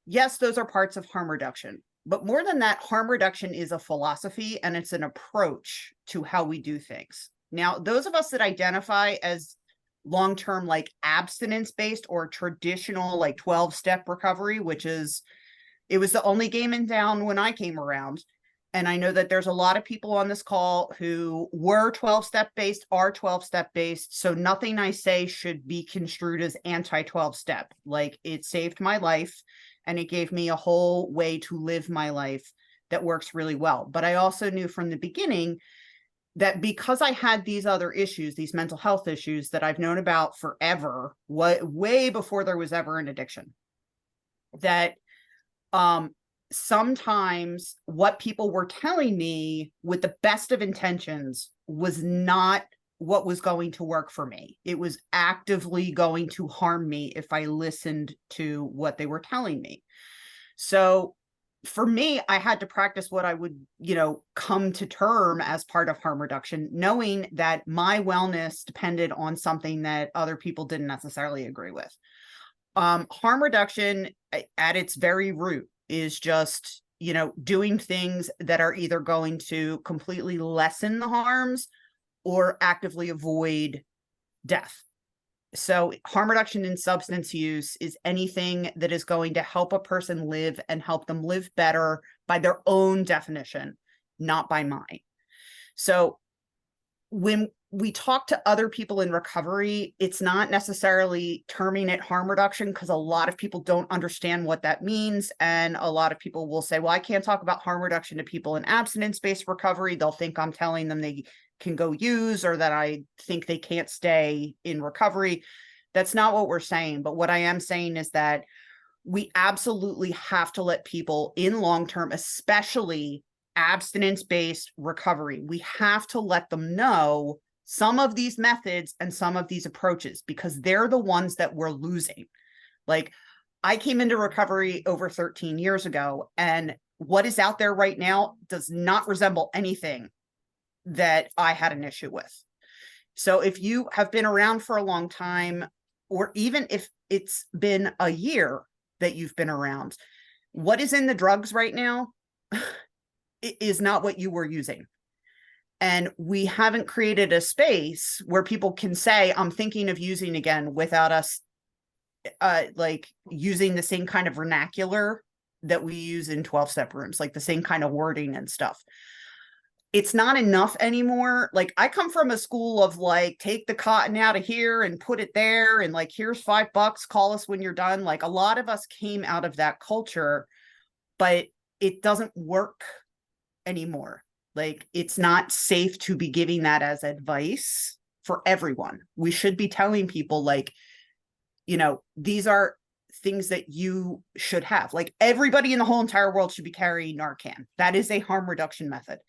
Yes, those are parts of harm reduction. But more than that, harm reduction is a philosophy, and it's an approach to how we do things. Now, those of us that identify as long-term, like abstinence-based or traditional, like 12-step recovery, it was the only game in town when I came around. And I know that there's a lot of people on this call who were 12-step based, are 12-step based. So nothing I say should be construed as anti-12-step. Like, it saved my life, and it gave me a whole way to live my life that works really well. But I also knew from the beginning that because I had these other issues, these mental health issues that I've known about forever, way before there was ever an addiction, that sometimes what people were telling me with the best of intentions was not what was going to work for me. It was actively going to harm me if I listened to what they were telling me. So for me, I had to practice what I would, come to term as part of harm reduction, knowing that my wellness depended on something that other people didn't necessarily agree with. Harm reduction at its very root is just, doing things that are either going to completely lessen the harms or actively avoid death. So harm reduction in substance use is anything that is going to help a person live and help them live better by their own definition, not by mine. So when we talk to other people in recovery, it's not necessarily terming it harm reduction, because a lot of people don't understand what that means. And a lot of people will say, well, I can't talk about harm reduction to people in abstinence-based recovery. They'll think I'm telling them they can go use, or that I think they can't stay in recovery. That's not what we're saying. But what I am saying is that we absolutely have to let people in long-term, especially abstinence-based recovery, we have to let them know some of these methods and some of these approaches, because they're the ones that we're losing. Like, I came into recovery over 13 years ago, and what is out there right now does not resemble anything that I had an issue with. So if you have been around for a long time, or even if it's been a year that you've been around, what is in the drugs right now is not what you were using. And we haven't created a space where people can say, I'm thinking of using again, without us like using the same kind of vernacular that we use in 12-step rooms, like the same kind of wording and stuff. It's not enough anymore. Like, I come from a school of like, take the cotton out of here and put it there, and like, here's $5, call us when you're done. Like, a lot of us came out of that culture, but it doesn't work anymore. Like, it's not safe to be giving that as advice for everyone. We should be telling people, like, these are things that you should have. Like, everybody in the whole entire world should be carrying Narcan. That is a harm reduction method.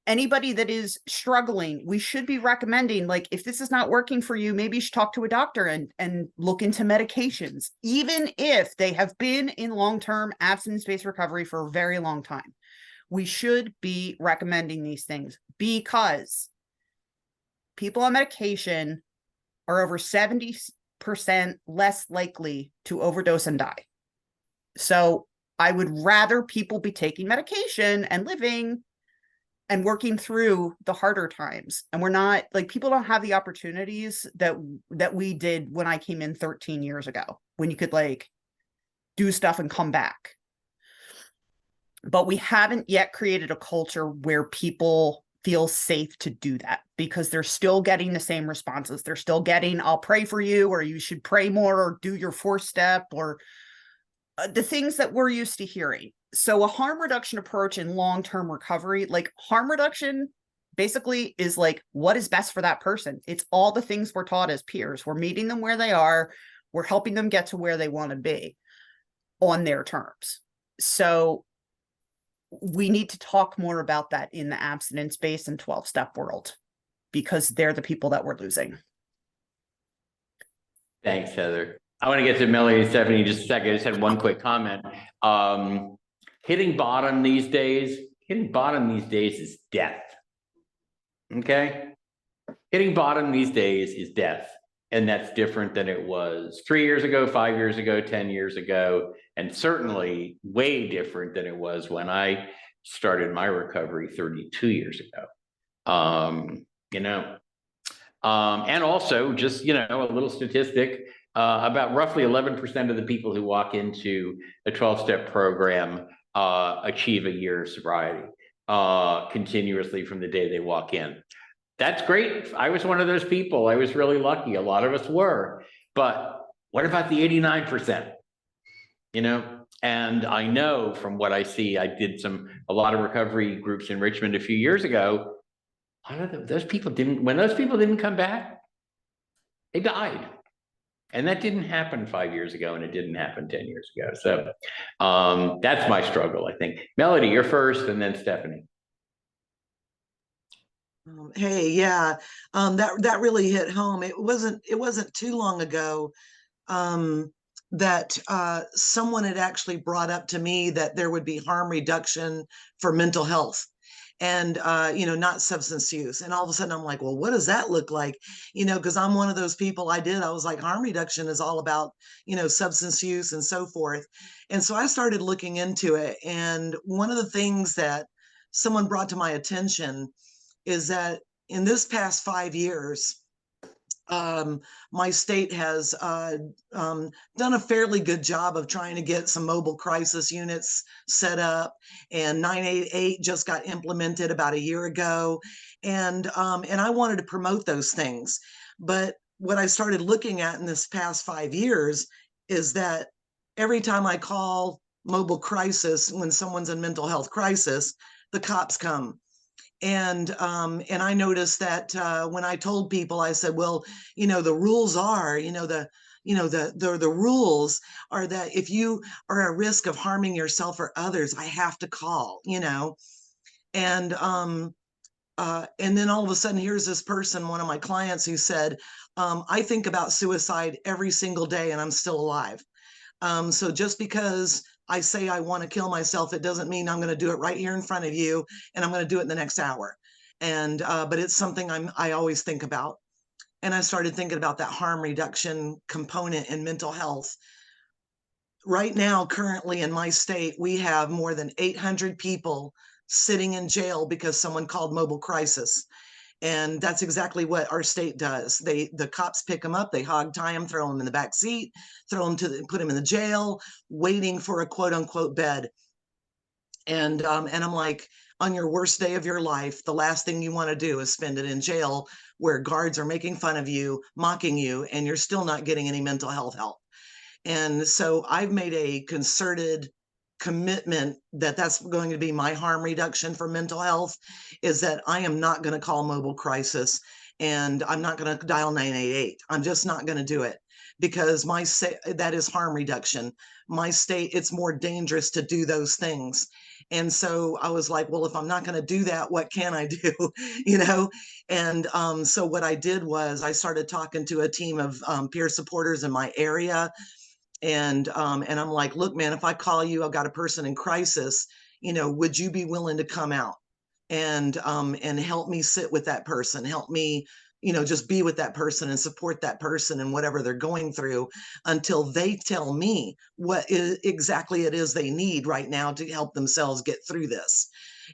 Anybody that is struggling, we should be recommending, like, if this is not working for you, maybe you should talk to a doctor and look into medications, even if they have been in long-term abstinence-based recovery for a very long time. We should be recommending these things, because people on medication are over 70% less likely to overdose and die. So I would rather people be taking medication and living and working through the harder times. And we're not, like, people don't have the opportunities that we did when I came in 13 years ago, when you could like do stuff and come back. But we haven't yet created a culture where people feel safe to do that, because they're still getting the same responses. They're still getting, I'll pray for you, or you should pray more, or do your 4-step, or the things that we're used to hearing. So a harm reduction approach in long-term recovery, like, harm reduction basically is like, what is best for that person? It's all the things we're taught as peers. We're meeting them where they are. We're helping them get to where they want to be on their terms. So we need to talk more about that in the abstinence-based and 12-step world, because they're the people that we're losing. Thanks, Heather. I want to get to Melanie and Stephanie in just a second. I just had one quick comment. Hitting bottom these days is death. Okay? Hitting bottom these days is death. And that's different than it was 3 years ago, 5 years ago, 10 years ago, and certainly way different than it was when I started my recovery 32 years ago. And also just, a little statistic, about roughly 11% of the people who walk into a 12-step program achieve a year of sobriety continuously from the day they walk in. That's great. I was one of those people. I was really lucky. A lot of us were. But what about the 89%? And I know from what I see, I did a lot of recovery groups in Richmond a few years ago. A lot of those people when those people didn't come back, they died. And that didn't happen 5 years ago, and it didn't happen 10 years ago. So that's my struggle, I think. Melody, you're first, and then Stephanie. Hey, yeah, that really hit home. It wasn't too long ago that someone had actually brought up to me that there would be harm reduction for mental health and not substance use. And all of a sudden I'm like, well, what does that look like? Because I'm one of those people. I was like, harm reduction is all about substance use and so forth. And so I started looking into it, and one of the things that someone brought to my attention is that in this past 5 years, my state has done a fairly good job of trying to get some mobile crisis units set up, and 988 just got implemented about a year ago, and I wanted to promote those things. But what I started looking at in this past 5 years is that every time I call mobile crisis when someone's in mental health crisis, the cops come. And I noticed that when I told people, I said, well, the rules are, the rules are that if you are at risk of harming yourself or others, I have to call, and then all of a sudden, here's this person, one of my clients, who said, I think about suicide every single day and I'm still alive. So just because I say I want to kill myself, it doesn't mean I'm going to do it right here in front of you and I'm going to do it in the next hour. But it's something I always think about. And I started thinking about that harm reduction component in mental health. Right now, currently in my state, we have more than 800 people sitting in jail because someone called mobile crisis. And that's exactly what our state does. The cops pick them up, they hog tie them, throw them in the back seat, put them in the jail, waiting for a quote unquote bed. And I'm like, on your worst day of your life, the last thing you want to do is spend it in jail where guards are making fun of you, mocking you, and you're still not getting any mental health help. And so I've made a concerted commitment that that's going to be my harm reduction for mental health, is that I am not going to call mobile crisis, and I'm not going to dial 988. I'm just not going to do it, because that is harm reduction. My state, it's more dangerous to do those things. And so I was like, well, if I'm not going to do that, what can I do? you know? And so what I did was I started talking to a team of peer supporters in my area, and I'm like, look, man, if I call you, I've got a person in crisis, would you be willing to come out and help me sit with that person, help me, just be with that person and support that person and whatever they're going through, until they tell me exactly it is they need right now to help themselves get through this.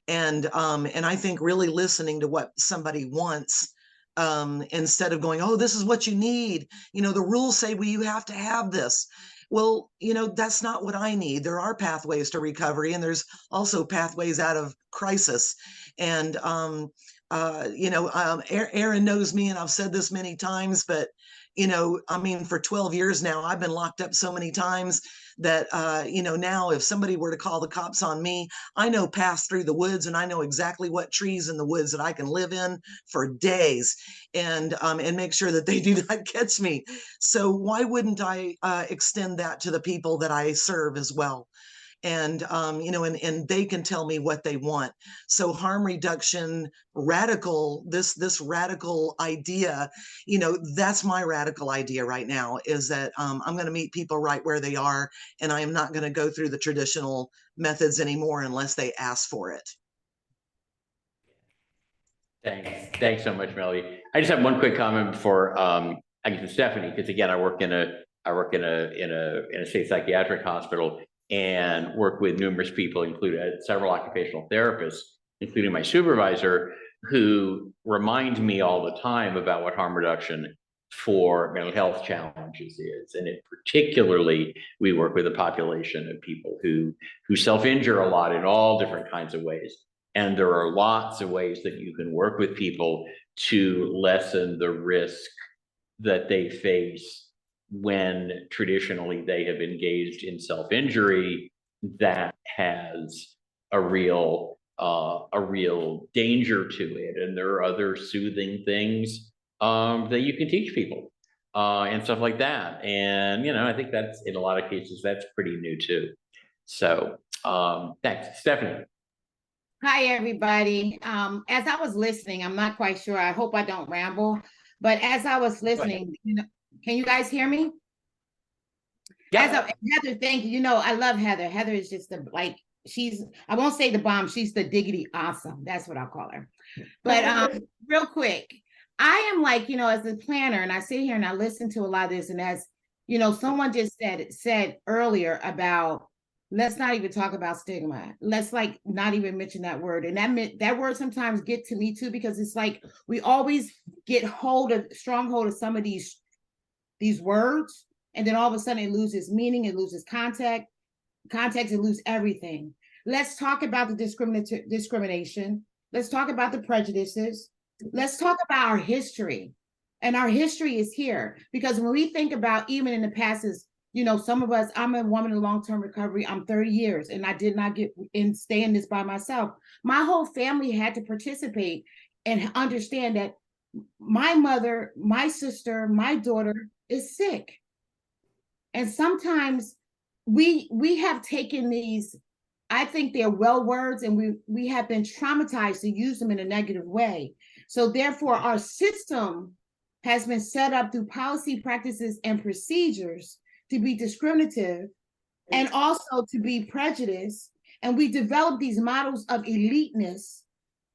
And I think really listening to what somebody wants, instead of going, oh, this is what you need, the rules say, well, you have to have this. Well, that's not what I need. There are pathways to recovery, and there's also pathways out of crisis. And Aaron knows me, and I've said this many times, but for 12 years now, I've been locked up so many times that now if somebody were to call the cops on me, I know paths through the woods, and I know exactly what trees in the woods that I can live in for days, and make sure that they do not catch me. So why wouldn't I extend that to the people that I serve as well? And and they can tell me what they want. So harm reduction, this radical idea, that's my radical idea right now, is that I'm going to meet people right where they are, and I am not going to go through the traditional methods anymore unless they ask for it. Thanks so much, Melody. I just have one quick comment before I get to Stephanie, because again, I work in a state psychiatric hospital and work with numerous people, including several occupational therapists, including my supervisor, who remind me all the time about what harm reduction for mental health challenges is. And particularly, we work with a population of people who self-injure a lot in all different kinds of ways. And there are lots of ways that you can work with people to lessen the risk that they face when traditionally they have engaged in self-injury that has a real danger to it. And there are other soothing things that you can teach people and stuff like that. And, I think that's, in a lot of cases, that's pretty new too. So thanks. Stephanie. Hi, everybody. As I was listening, I'm not quite sure. I hope I don't ramble, but as I was listening, can you guys hear me? Yeah. Heather, thank you. You know, I love Heather. Heather is just I won't say the bomb. She's the diggity awesome. That's what I'll call her. But real quick, I am like, as a planner, and I sit here and I listen to a lot of this, and as someone just said earlier about, let's not even talk about stigma. Let's like not even mention that word. And that word sometimes get to me too, because it's like we always get stronghold of some of these words, and then all of a sudden it loses meaning, it loses context, it loses everything. Let's talk about the discrimination. Let's talk about the prejudices. Let's talk about our history. And our history is here, because when we think about even in the past is, some of us, I'm a woman in long-term recovery. I'm 30 years and I did not stay in this by myself. My whole family had to participate and understand that my mother, my sister, my daughter is sick. And sometimes we have taken these, I think they're well words, and we have been traumatized to use them in a negative way. So therefore our system has been set up through policy, practices, and procedures to be discriminative and also to be prejudiced. And we develop these models of eliteness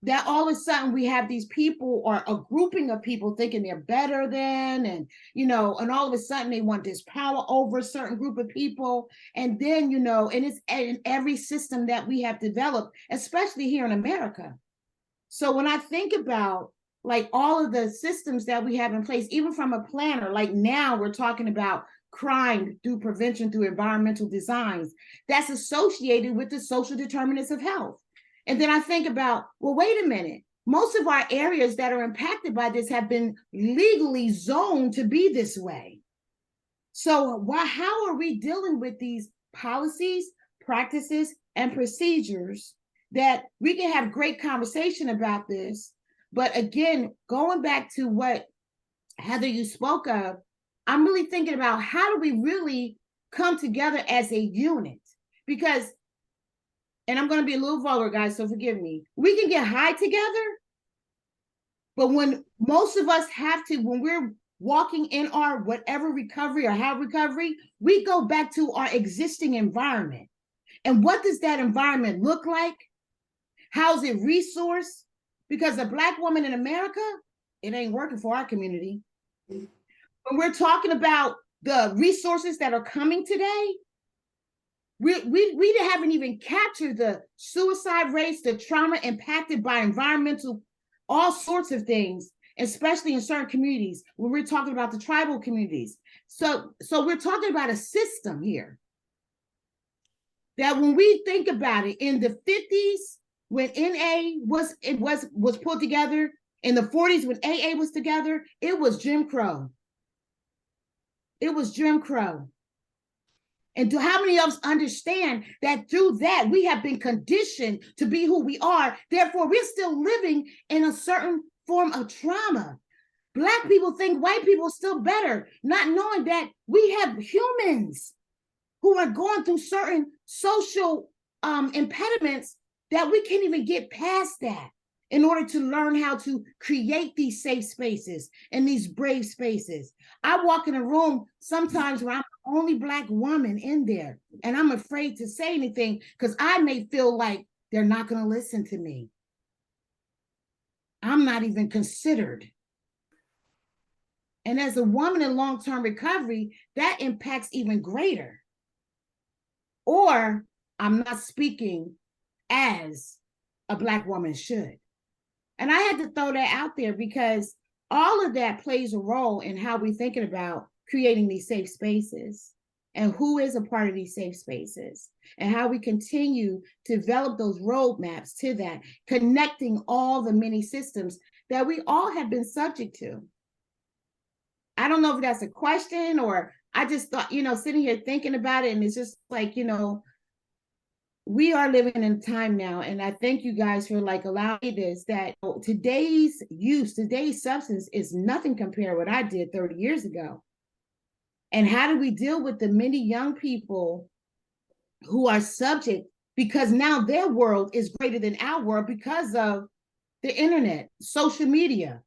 that all of a sudden we have these people, or a grouping of people, thinking they're better than, and all of a sudden they want this power over a certain group of people. And then, and it's in every system that we have developed, especially here in America. So when I think about like all of the systems that we have in place, even from a planner, like now we're talking about crime through prevention, through environmental designs, that's associated with the social determinants of health. And then I think about, well, wait a minute, most of our areas that are impacted by this have been legally zoned to be this way. So how are we dealing with these policies, practices, and procedures that we can have great conversation about this? But again, going back to what Heather, you spoke of, I'm really thinking about how do we really come together as a unit? Because, and I'm going to be a little vulgar, guys, so forgive me. We can get high together, but when most of us have to, when we're walking in our whatever recovery or how recovery, we go back to our existing environment. And what does that environment look like? How's it resourced? Because a Black woman in America, it ain't working for our community. When we're talking about the resources that are coming today, we haven't even captured the suicide rates, the trauma impacted by environmental, all sorts of things, especially in certain communities when we're talking about the tribal communities. So we're talking about a system here that when we think about it, in the 50s, when NA was pulled together, in the 40s when AA was together, it was Jim Crow. It was Jim Crow. And do how many of us understand that through that we have been conditioned to be who we are? Therefore, we're still living in a certain form of trauma. Black people think white people are still better, not knowing that we have humans who are going through certain social impediments that we can't even get past that in order to learn how to create these safe spaces and these brave spaces. I walk in a room sometimes where I'm the only Black woman in there, and I'm afraid to say anything because I may feel like they're not going to listen to me. I'm not even considered. And as a woman in long-term recovery, that impacts even greater. Or I'm not speaking as a Black woman should. And I had to throw that out there because all of that plays a role in how we're thinking about creating these safe spaces and who is a part of these safe spaces and how we continue to develop those roadmaps to that, connecting all the many systems that we all have been subject to. I don't know if that's a question or I just thought, sitting here thinking about it, and it's just like, we are living in time now, and I thank you guys for allowing this, that today's substance is nothing compared to what I did 30 years ago. And how do we deal with the many young people who are subject because now their world is greater than our world because of the internet, social media,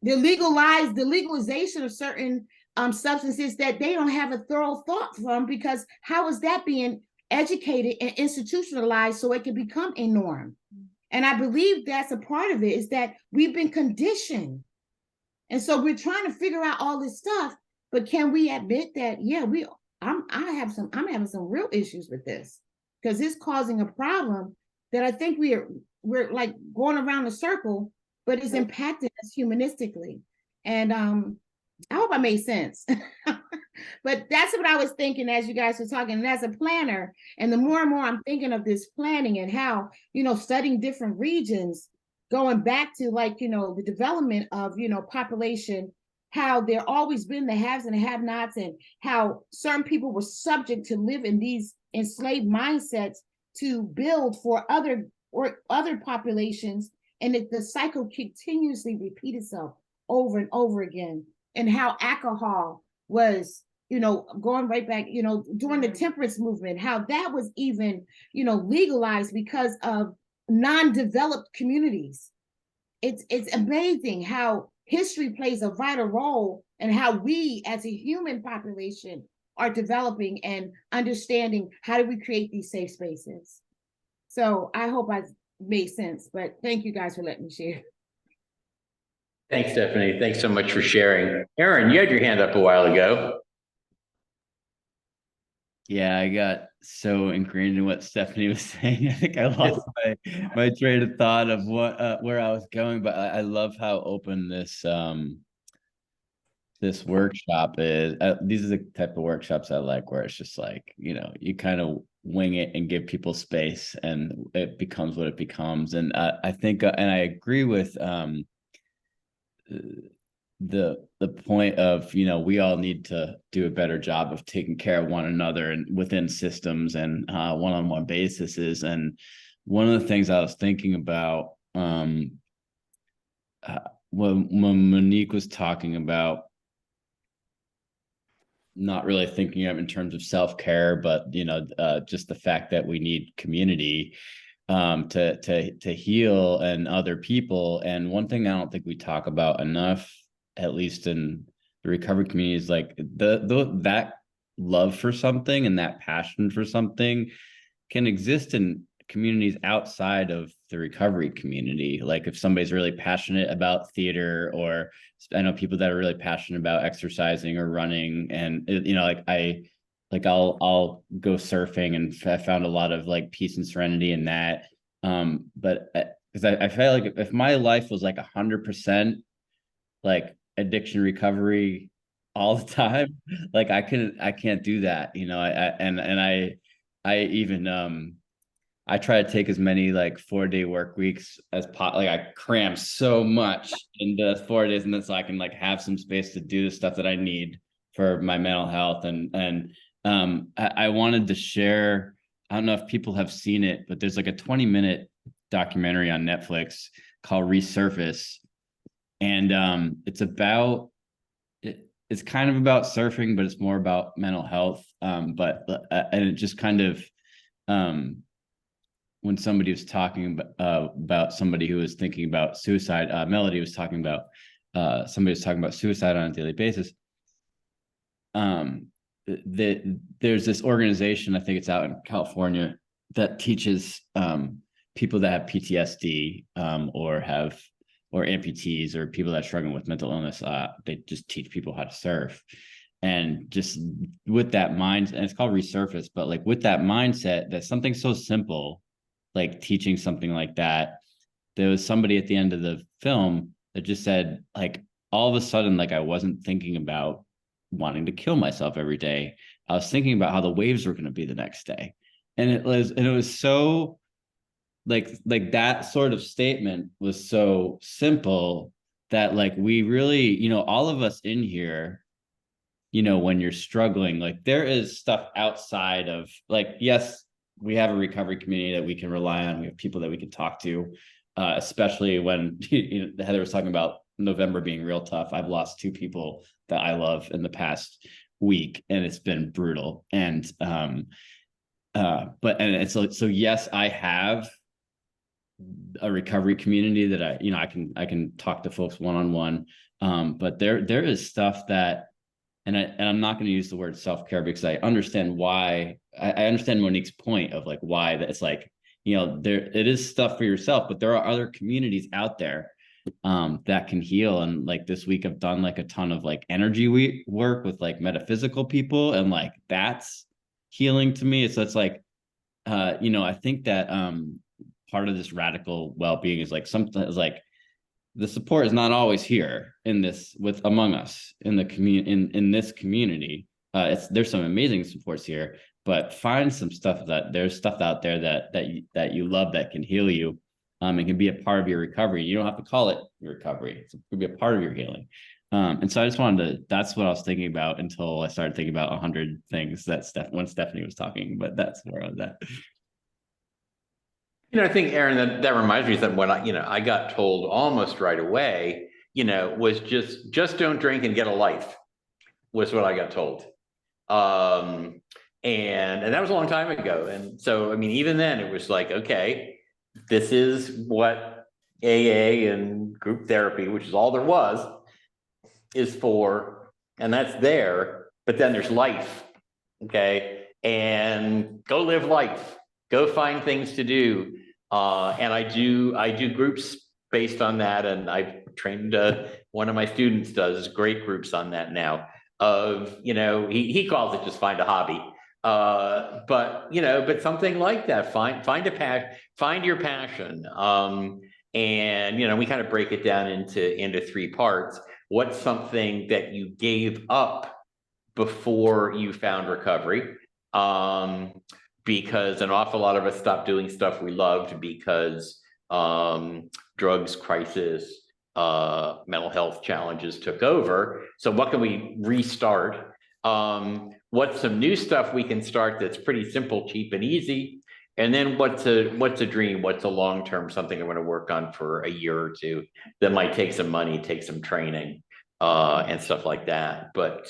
the legalization of certain substances that they don't have a thorough thought from, because how is that being educated and institutionalized so it can become a norm? And I believe that's a part of it, is that we've been conditioned. And so we're trying to figure out all this stuff, but can we admit that, yeah, I'm having some real issues with this, because it's causing a problem that I think we're like going around a circle, but it's impacting us humanistically. And I hope I made sense. But that's what I was thinking as you guys were talking. And as a planner, and the more and more I'm thinking of this planning and how, studying different regions, going back to the development of, population, how there always been the haves and the have-nots, and how certain people were subject to live in these enslaved mindsets to build for other populations. And the cycle continuously repeat itself over and over again. And how alcohol was, going right back, during the temperance movement, how that was even, legalized because of non-developed communities. It's amazing how history plays a vital role, and how we as a human population are developing and understanding how do we create these safe spaces. So I hope I made sense, but thank you guys for letting me share. Thanks, Stephanie. Thanks so much for sharing. Aaron, you had your hand up a while ago. Yeah, I got so ingrained in what Stephanie was saying. I think I lost my train of thought of where I was going, but I love how open this this workshop is. These are the type of workshops I like, where it's just like, you kind of wing it and give people space, and it becomes what it becomes. And I think, and I agree with the point of, we all need to do a better job of taking care of one another and within systems and one-on-one basis. And one of the things I was thinking about when Monique was talking about not really thinking of in terms of self-care, but just the fact that we need community to heal and other people. And one thing I don't think we talk about enough, at least in the recovery community, is like that love for something and that passion for something can exist in communities outside of the recovery community. Like if somebody's really passionate about theater, or I know people that are really passionate about exercising or running, and I'll go surfing, and I found a lot of like peace and serenity in that. But because I feel like if my life was like 100% like addiction recovery all the time, like I can't do that, I even I try to take as many like 4-day work weeks as like I cram so much into 4 days, and then so I can like have some space to do the stuff that I need for my mental health. And I wanted to share, I don't know if people have seen it, but there's like a 20-minute documentary on Netflix called Resurface. And it's kind of about surfing, but it's more about mental health. And it just kind of, when somebody was talking about somebody who was thinking about suicide, Melody was talking about somebody was talking about suicide on a daily basis. There's this organization, I think it's out in California, that teaches people that have PTSD or amputees or people that are struggling with mental illness. They just teach people how to surf. And just with that mind, and it's called Resurface, but like with that mindset that something so simple, like teaching something like that, there was somebody at the end of the film that just said, like, all of a sudden, like I wasn't thinking about wanting to kill myself every day. I was thinking about how the waves were going to be the next day. And it was so like that sort of statement was so simple that like we really, all of us in here, when you're struggling, like there is stuff outside of like, yes, we have a recovery community that we can rely on. We have people that we can talk to, especially when Heather was talking about November being real tough. I've lost 2 people that I love in the past week, and it's been brutal. And So yes, I have a recovery community that I can talk to folks one-on-one. But there is stuff that, and I'm not going to use the word self-care because I understand why. I understand Monique's point of like why that it's like, there it is stuff for yourself, but there are other communities out there that can heal. And like this week I've done like a ton of like energy work with like metaphysical people, and like that's healing to me. So it's like I think that part of this radical well-being is like something is like the support is not always here in this with among us in the community in this community. There's some amazing supports here, but find some stuff there's stuff out there that you love that can heal you. And can be a part of your recovery. You don't have to call it your recovery. It could be a part of your healing. And so I just that's what I was thinking about until I started thinking about 100 things that when Stephanie was talking, but that's where I was at. I think, Aaron, that reminds me that when I got told almost right away, was just don't drink and get a life, was what I got told. And that was a long time ago. And so, I mean, even then it was like, okay, this is what AA and group therapy, which is all there was, is for, and that's there, but then there's life. Okay. And go live life, go find things to do. And I do groups based on that. And I've trained, one of my students does great groups on that now of, he calls it just find a hobby. But something like that, find your passion. And, we kind of break it down into 3 parts. What's something that you gave up before you found recovery? Because an awful lot of us stopped doing stuff we loved because drugs, crisis, mental health challenges took over. So what can we restart? What's some new stuff we can start that's pretty simple, cheap, and easy? And then what's a dream? What's a long-term something I'm going to work on for a year or 2 that might take some money, take some training, and stuff like that. But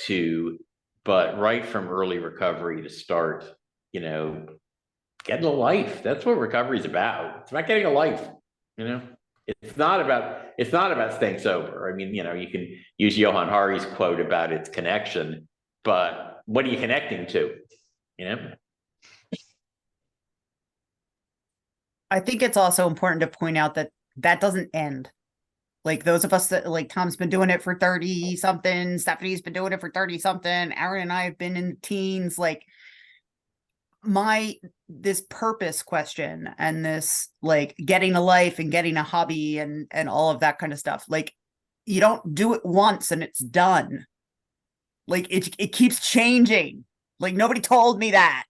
right from early recovery to start, getting a life. That's what recovery is about. It's about getting a life. It's not about staying sober. I mean, you can use Johan Hari's quote about its connection, but what are you connecting to? I think it's also important to point out that doesn't end. Like those of us that like Tom's been doing it for 30 something, Stephanie's been doing it for 30 something, Aaron and I have been in teens, like this purpose question and this like getting a life and getting a hobby and all of that kind of stuff. Like you don't do it once and it's done. Like it keeps changing. Like nobody told me that.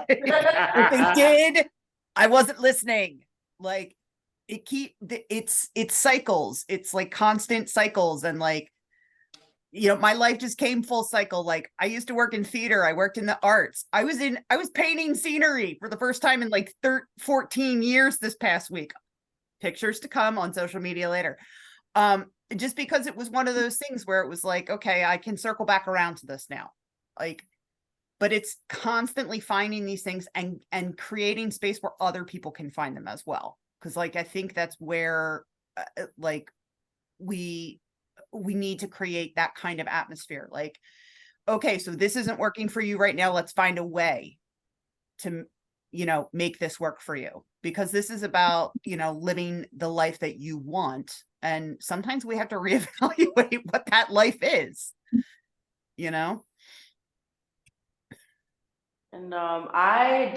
If they did, I wasn't listening. Like it's cycles. It's like constant cycles. And like, my life just came full cycle. Like I used to work in theater. I worked in the arts. I was painting scenery for the first time in like 14 years this past week. Pictures to come on social media later. Just because it was one of those things where it was like, okay, I can circle back around to this now. Like, but it's constantly finding these things and creating space where other people can find them as well. Cause like, I think that's where like we need to create that kind of atmosphere. Like, okay, so this isn't working for you right now. Let's find a way to, make this work for you, because this is about, living the life that you want. And sometimes we have to reevaluate what that life is, And I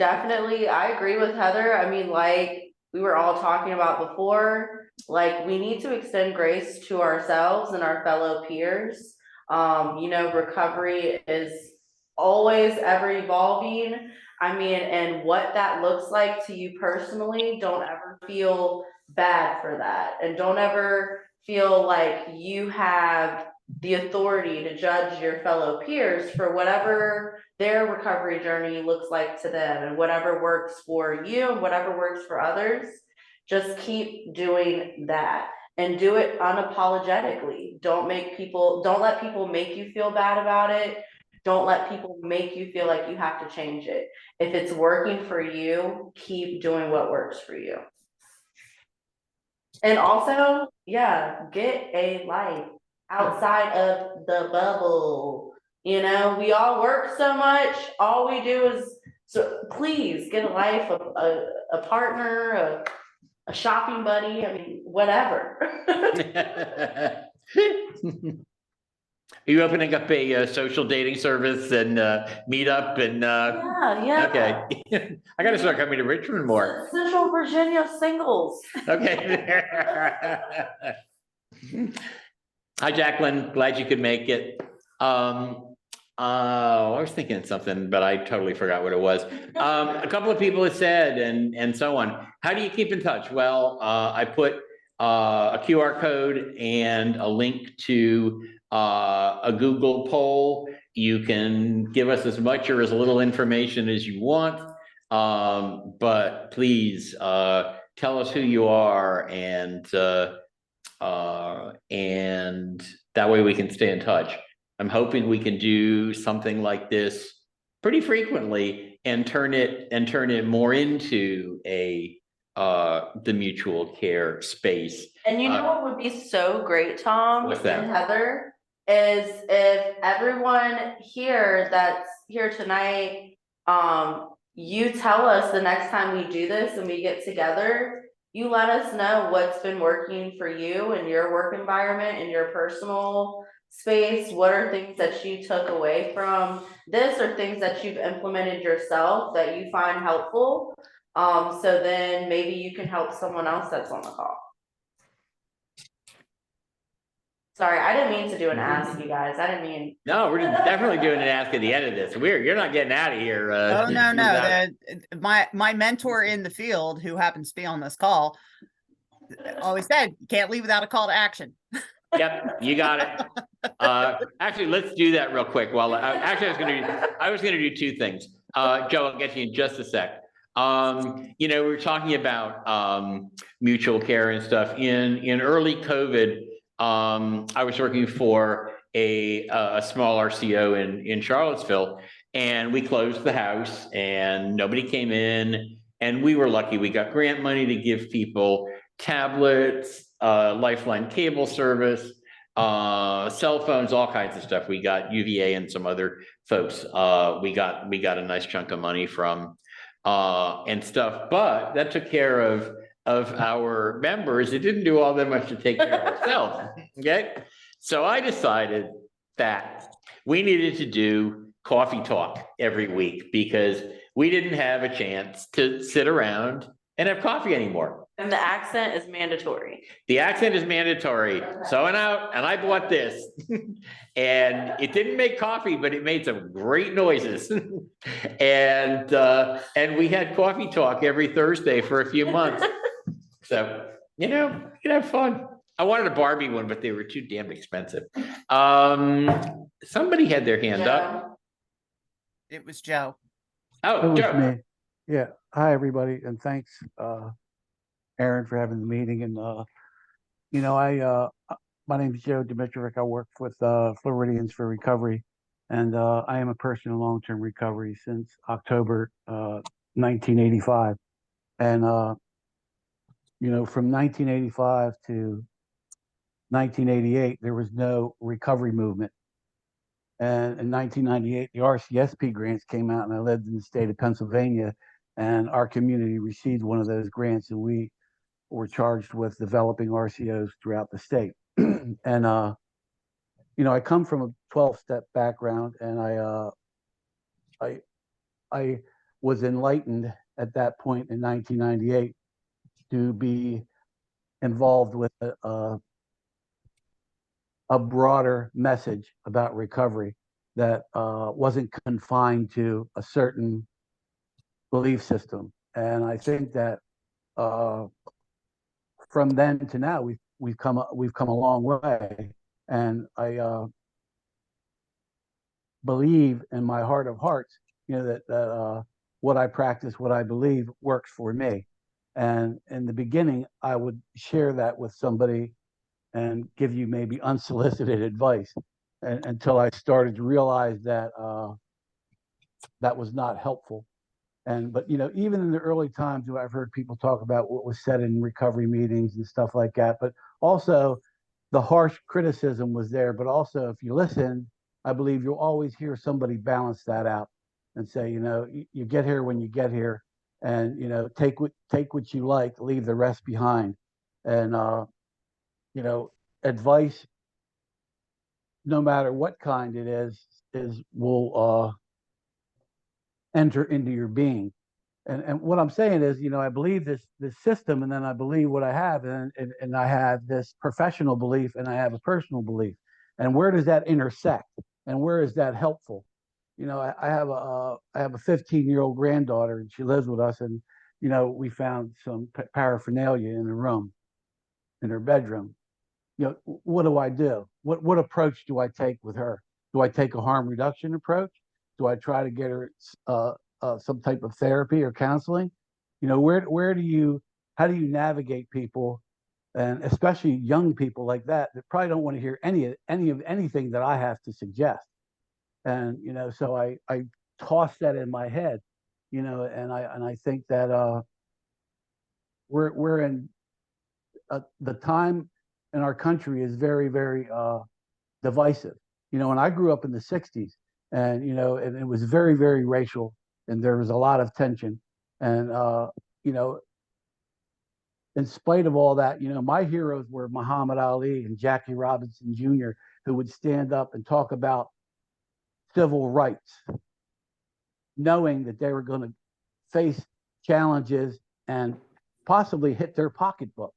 agree with Heather. I mean, like we were all talking about before, like we need to extend grace to ourselves and our fellow peers. Recovery is always ever evolving. I mean, and what that looks like to you personally, don't ever feel bad for that. And don't ever feel like you have the authority to judge your fellow peers for whatever their recovery journey looks like to them, and whatever works for you and whatever works for others. Just keep doing that and do it unapologetically. Don't let people make you feel bad about it. Don't let people make you feel like you have to change it. If it's working for you, keep doing what works for you. And also, yeah, get a life outside of the bubble. You know, we all work so much. All we do is, so please get a life, a partner, a shopping buddy. I mean, whatever. Are you opening up a social dating service and meet up and Yeah. okay. I gotta start coming to Richmond more. Central Virginia singles. Okay. Hi, Jacqueline. Glad you could make it. I was thinking of something, but I totally forgot what it was. A couple of people have said, and so on. How do you keep in touch? Well, I put a QR code and a link to a Google poll. You can give us as much or as little information as you want, but please tell us who you are, and that way we can stay in touch. I'm hoping we can do something like this pretty frequently and turn it more into the mutual care space. And you know what would be so great, Tom What's that? and Heather, is if everyone here that's here tonight, you tell us the next time we do this and we get together, you let us know what's been working for you in your work environment, in your personal space. What are things that you took away from this, or things that you've implemented yourself that you find helpful? So then maybe you can help someone else that's on the call. Sorry, I didn't mean to do an ask, you guys. I didn't mean. No, we're definitely doing an ask at the end of this. You're not getting out of here. Oh, no. My mentor in the field, who happens to be on this call, always said, you can't leave without a call to action. Yep, you got it. Actually, let's do that real quick. Well, actually, I was gonna do two things. Joe, I'll get to you in just a sec. You know, we were talking about mutual care and stuff. In early COVID, I was working for a small RCO in Charlottesville, and we closed the house and nobody came in, and we were lucky. We got grant money to give people tablets, Lifeline cable service, cell phones, all kinds of stuff. We got UVA and some other folks. We got a nice chunk of money from and stuff, but that took care of our members. It didn't do all that much to take care of ourselves. Okay, so I decided that we needed to do coffee talk every week because we didn't have a chance to sit around and have coffee anymore. And the accent is mandatory. The accent is mandatory. So and I bought this, and it didn't make coffee, but it made some great noises. and we had coffee talk every Thursday for a few months. So, you know, you can have fun. I wanted a Barbie one, but they were too damn expensive. Somebody had their hand up. It was Joe. Oh, It was Joe. me. Yeah. Hi, everybody, and thanks, Aaron, for having the meeting. And you know, my name is Joe Dimitrovic. I work with Floridians for Recovery, and I am a person in long-term recovery since October 1985. And you know, from 1985 to 1988, there was no recovery movement. And in 1998, the RCSP grants came out, and I lived in the state of Pennsylvania, and our community received one of those grants, and we were charged with developing RCOs throughout the state. And you know, I come from a 12-step background, and I was enlightened at that point in 1998 to be involved with a broader message about recovery that wasn't confined to a certain belief system. And I think that from then to now, we've come a long way. And I believe in my heart of hearts, you know, that what I practice, what I believe, works for me. And in the beginning, I would share that with somebody and give you maybe unsolicited advice. until I started to realize that that was not helpful. But even in the early times, I've heard people talk about what was said in recovery meetings and stuff like that. But also, the harsh criticism was there. But also, if you listen, I believe you'll always hear somebody balance that out and say, you get here when you get here, and take what you like, leave the rest behind. And advice, no matter what kind it is will enter into your being. And what I'm saying is, I believe this system, and then I believe what I have, and I have this professional belief, and I have a personal belief. And where does that intersect? And where is that helpful? I have a 15-year-old granddaughter, and she lives with us, and we found some paraphernalia in the room, in her bedroom. What do I do? What approach do I take with her? Do I take a harm reduction approach? Do I try to get her some type of therapy or counseling? How do you navigate people, and especially young people like that probably don't want to hear anything that I have to suggest. And so I toss that in my head, and I think that we're in the time in our country is very, very divisive. And I grew up in the 60s, and and it was very, very racial, and there was a lot of tension. And in spite of all that, my heroes were Muhammad Ali and Jackie Robinson Jr., who would stand up and talk about civil rights, knowing that they were going to face challenges and possibly hit their pocketbook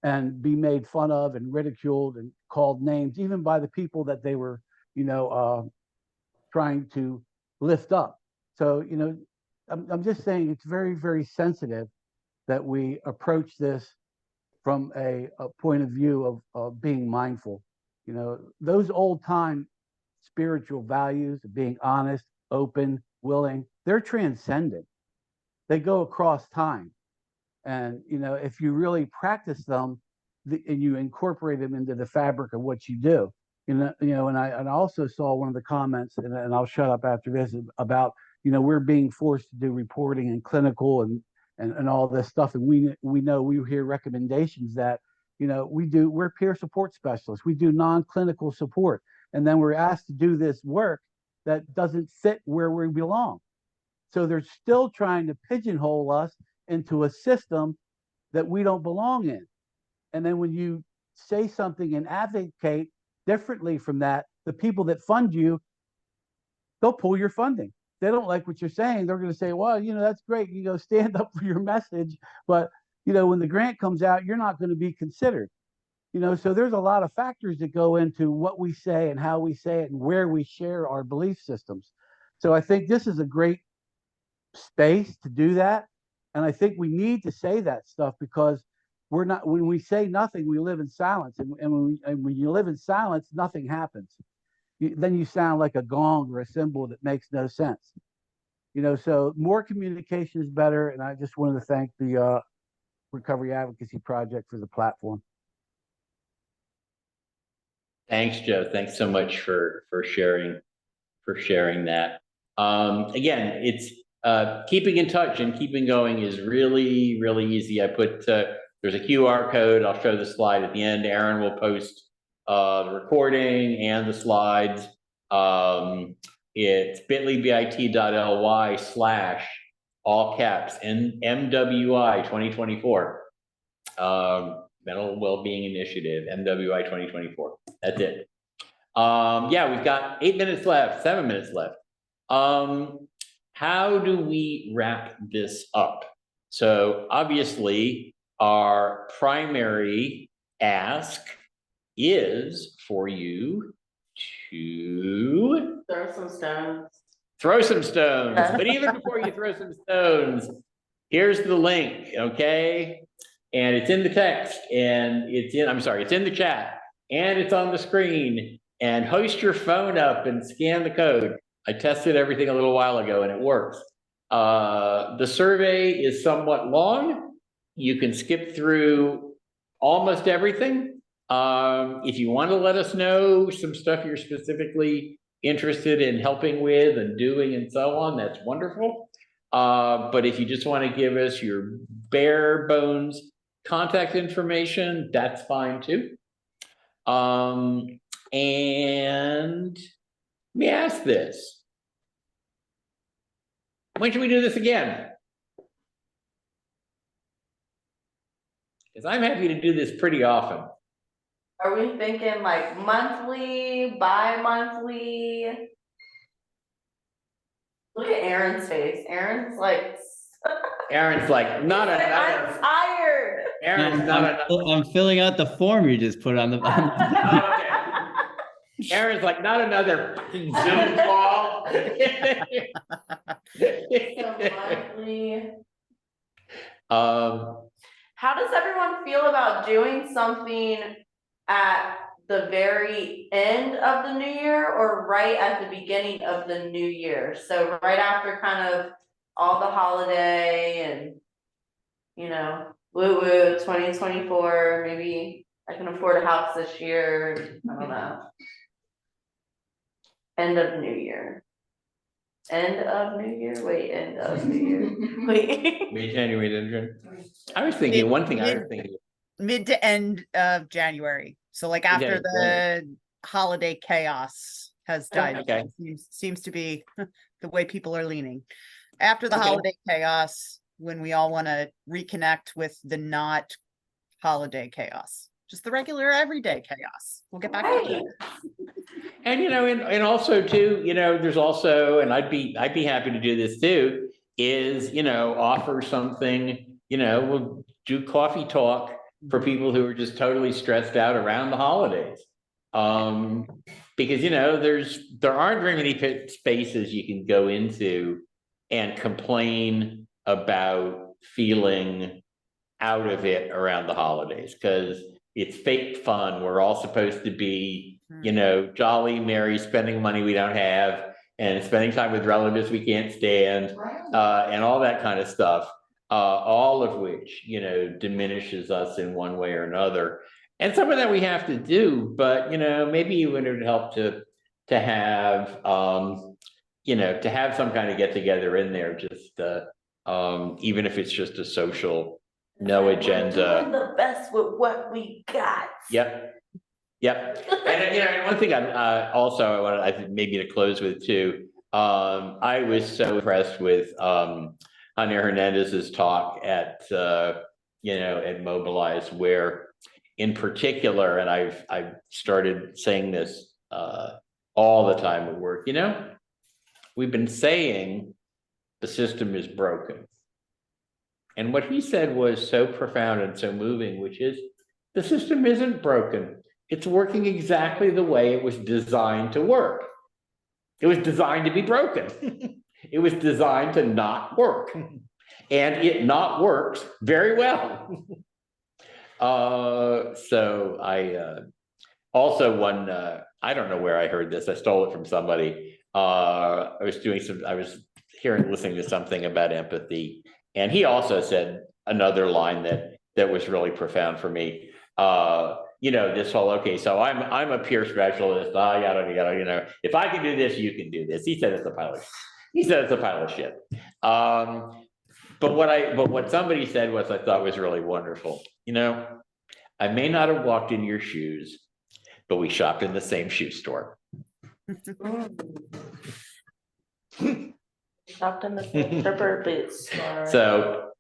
and be made fun of and ridiculed and called names, even by the people that they were, trying to lift up. So, I'm just saying it's very, very sensitive that we approach this from a point of view of being mindful. Those old time spiritual values of being honest, open, willing, they're transcendent. They go across time. And, if you really practice them and you incorporate them into the fabric of what you do, and I also saw one of the comments, and I'll shut up after this, about, we're being forced to do reporting and clinical and all this stuff. And we hear recommendations that, we're peer support specialists. We do non-clinical support. And then we're asked to do this work that doesn't fit where we belong. So they're still trying to pigeonhole us into a system that we don't belong in. And then when you say something and advocate differently from that, the people that fund you, they'll pull your funding. They don't like what you're saying. They're going to say, well, that's great. Stand up for your message. But, when the grant comes out, you're not going to be considered. So there's a lot of factors that go into what we say and how we say it and where we share our belief systems. So I think this is a great space to do that. And I think we need to say that stuff, because when we say nothing, we live in silence. And when you live in silence, nothing happens. Then you sound like a gong or a cymbal that makes no sense. So more communication is better. And I just wanted to thank the Recovery Advocacy Project for the platform. Thanks, Joe. Thanks so much for sharing that. Again, it's keeping in touch and keeping going is really, really easy. I put there's a QR code. I'll show the slide at the end. Aaron will post the recording and the slides. It's bit.ly/ all caps MWI 2024. Mental Wellbeing Initiative, MWI 2024. That's it. Yeah, we've got 7 minutes left. How do we wrap this up? So obviously our primary ask is for you to Throw some stones. Throw some stones. But even before you throw some stones, here's the link, okay? And it's in the text, and it's in the chat, and it's on the screen. And hoist your phone up and scan the code. I tested everything a little while ago, and it works. The survey is somewhat long. You can skip through almost everything. If you want to let us know some stuff you're specifically interested in helping with and doing and so on, that's wonderful. But if you just want to give us your bare bones contact information, that's fine too. And let me ask this. When should we do this again? Because I'm happy to do this pretty often. Are we thinking like monthly, bi-monthly? Look at Aaron's face. Aaron's like, Not I'm another. tired. Aaron's not another. I'm filling out the form you just put on the. Okay. Aaron's like, not another fucking Zoom call. So monthly. Um, How does everyone feel about doing something at the very end of the new year or right at the beginning of the new year? So right after kind of all the holiday and, you know, woo woo 2024, maybe I can afford a house this year. I don't know. End of new year. End of new year? Wait, end of new year. Wait. January. I was thinking one thing. I was thinking Mid to end of January. So like after the holiday chaos has died. Okay. Seems to be the way people are leaning. After the Okay. holiday chaos, when we all want to reconnect with the not holiday chaos, just the regular everyday chaos. We'll get back to that. And you know, and also too, you know, there's also, and I'd be happy to do this too, is, you know, offer something, you know, we'll do coffee talk for people who are just totally stressed out around the holidays. Because, you know, there aren't very many spaces you can go into and complain about feeling out of it around the holidays, because it's fake fun. We're all supposed to be, you know, jolly, merry, spending money we don't have, and spending time with relatives we can't stand, and all that kind of stuff. All of which, you know, diminishes us in one way or another. And some of that we have to do, but, you know, maybe it would help to have, you know, to have some kind of get together in there, just even if it's just a social, no agenda. We're doing the best with what we got. Yep. And you know, and one thing I also I think maybe to close with too. I was so impressed with Javier Hernandez's talk at you know, at Mobilize, where in particular, and I've started saying this all the time at work, you know, we've been saying the system is broken. And what he said was so profound and so moving, which is the system isn't broken. It's working exactly the way it was designed to work. It was designed to be broken. It was designed to not work. And it not works very well. So I also I don't know where I heard this. I stole it from somebody. I was listening to something about empathy. And he also said another line that was really profound for me. You know, this whole, okay, so I'm a peer specialist. Yada, you know, if I can do this, you can do this. He said it's a pile of shit. But what somebody said was, I thought was really wonderful. You know, I may not have walked in your shoes, but we shopped in the same shoe store. Shopped in the same Tripper boots store. So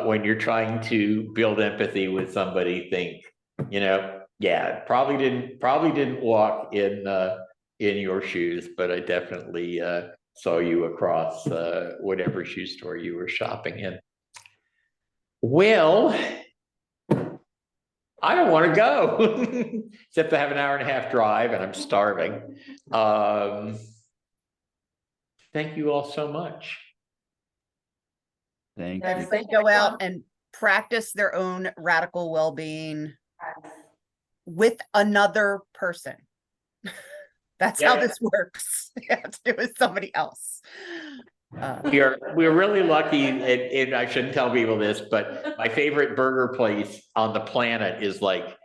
when you're trying to build empathy with somebody, think, you know, yeah, probably didn't walk in your shoes, but I definitely saw you across whatever shoe store you were shopping in. Well, I don't want to go, except I have an hour and a half drive and I'm starving. Thank you all so much. Thank Yes, you. They go out and practice their own radical well-being with another person. That's how this works. You have to do it with somebody else. We're really lucky, and I shouldn't tell people this, but my favorite burger place on the planet is like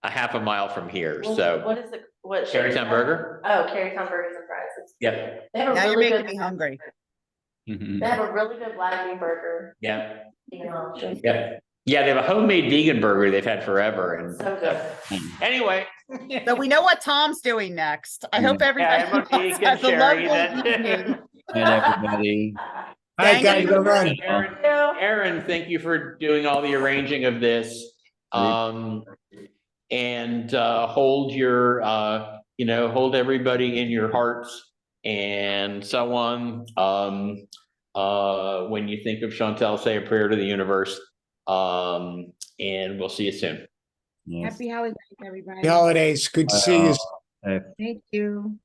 a half a mile from here. What So is it? What? Carytown Burger. Oh, Carytown Burgers and Fries. Yeah. They have a Now you're really making good. me hungry. They have a really good black bean burger. Yeah. You know, just Yeah. Yeah. They have a homemade vegan burger they've had forever. And so good. anyway. So we know what Tom's doing next. I hope Yeah, everybody Monique else and has a Sherry, lovely that- evening. And everybody. All right, Thank guys, you. go run. Aaron, thank you for doing all the arranging of this. And hold your, hold everybody in your hearts and so on. When you think of Chantel, say a prayer to the universe. And we'll see you soon. Yes. Happy holidays, everybody. Happy holidays. Good to see you. Uh, Thank you.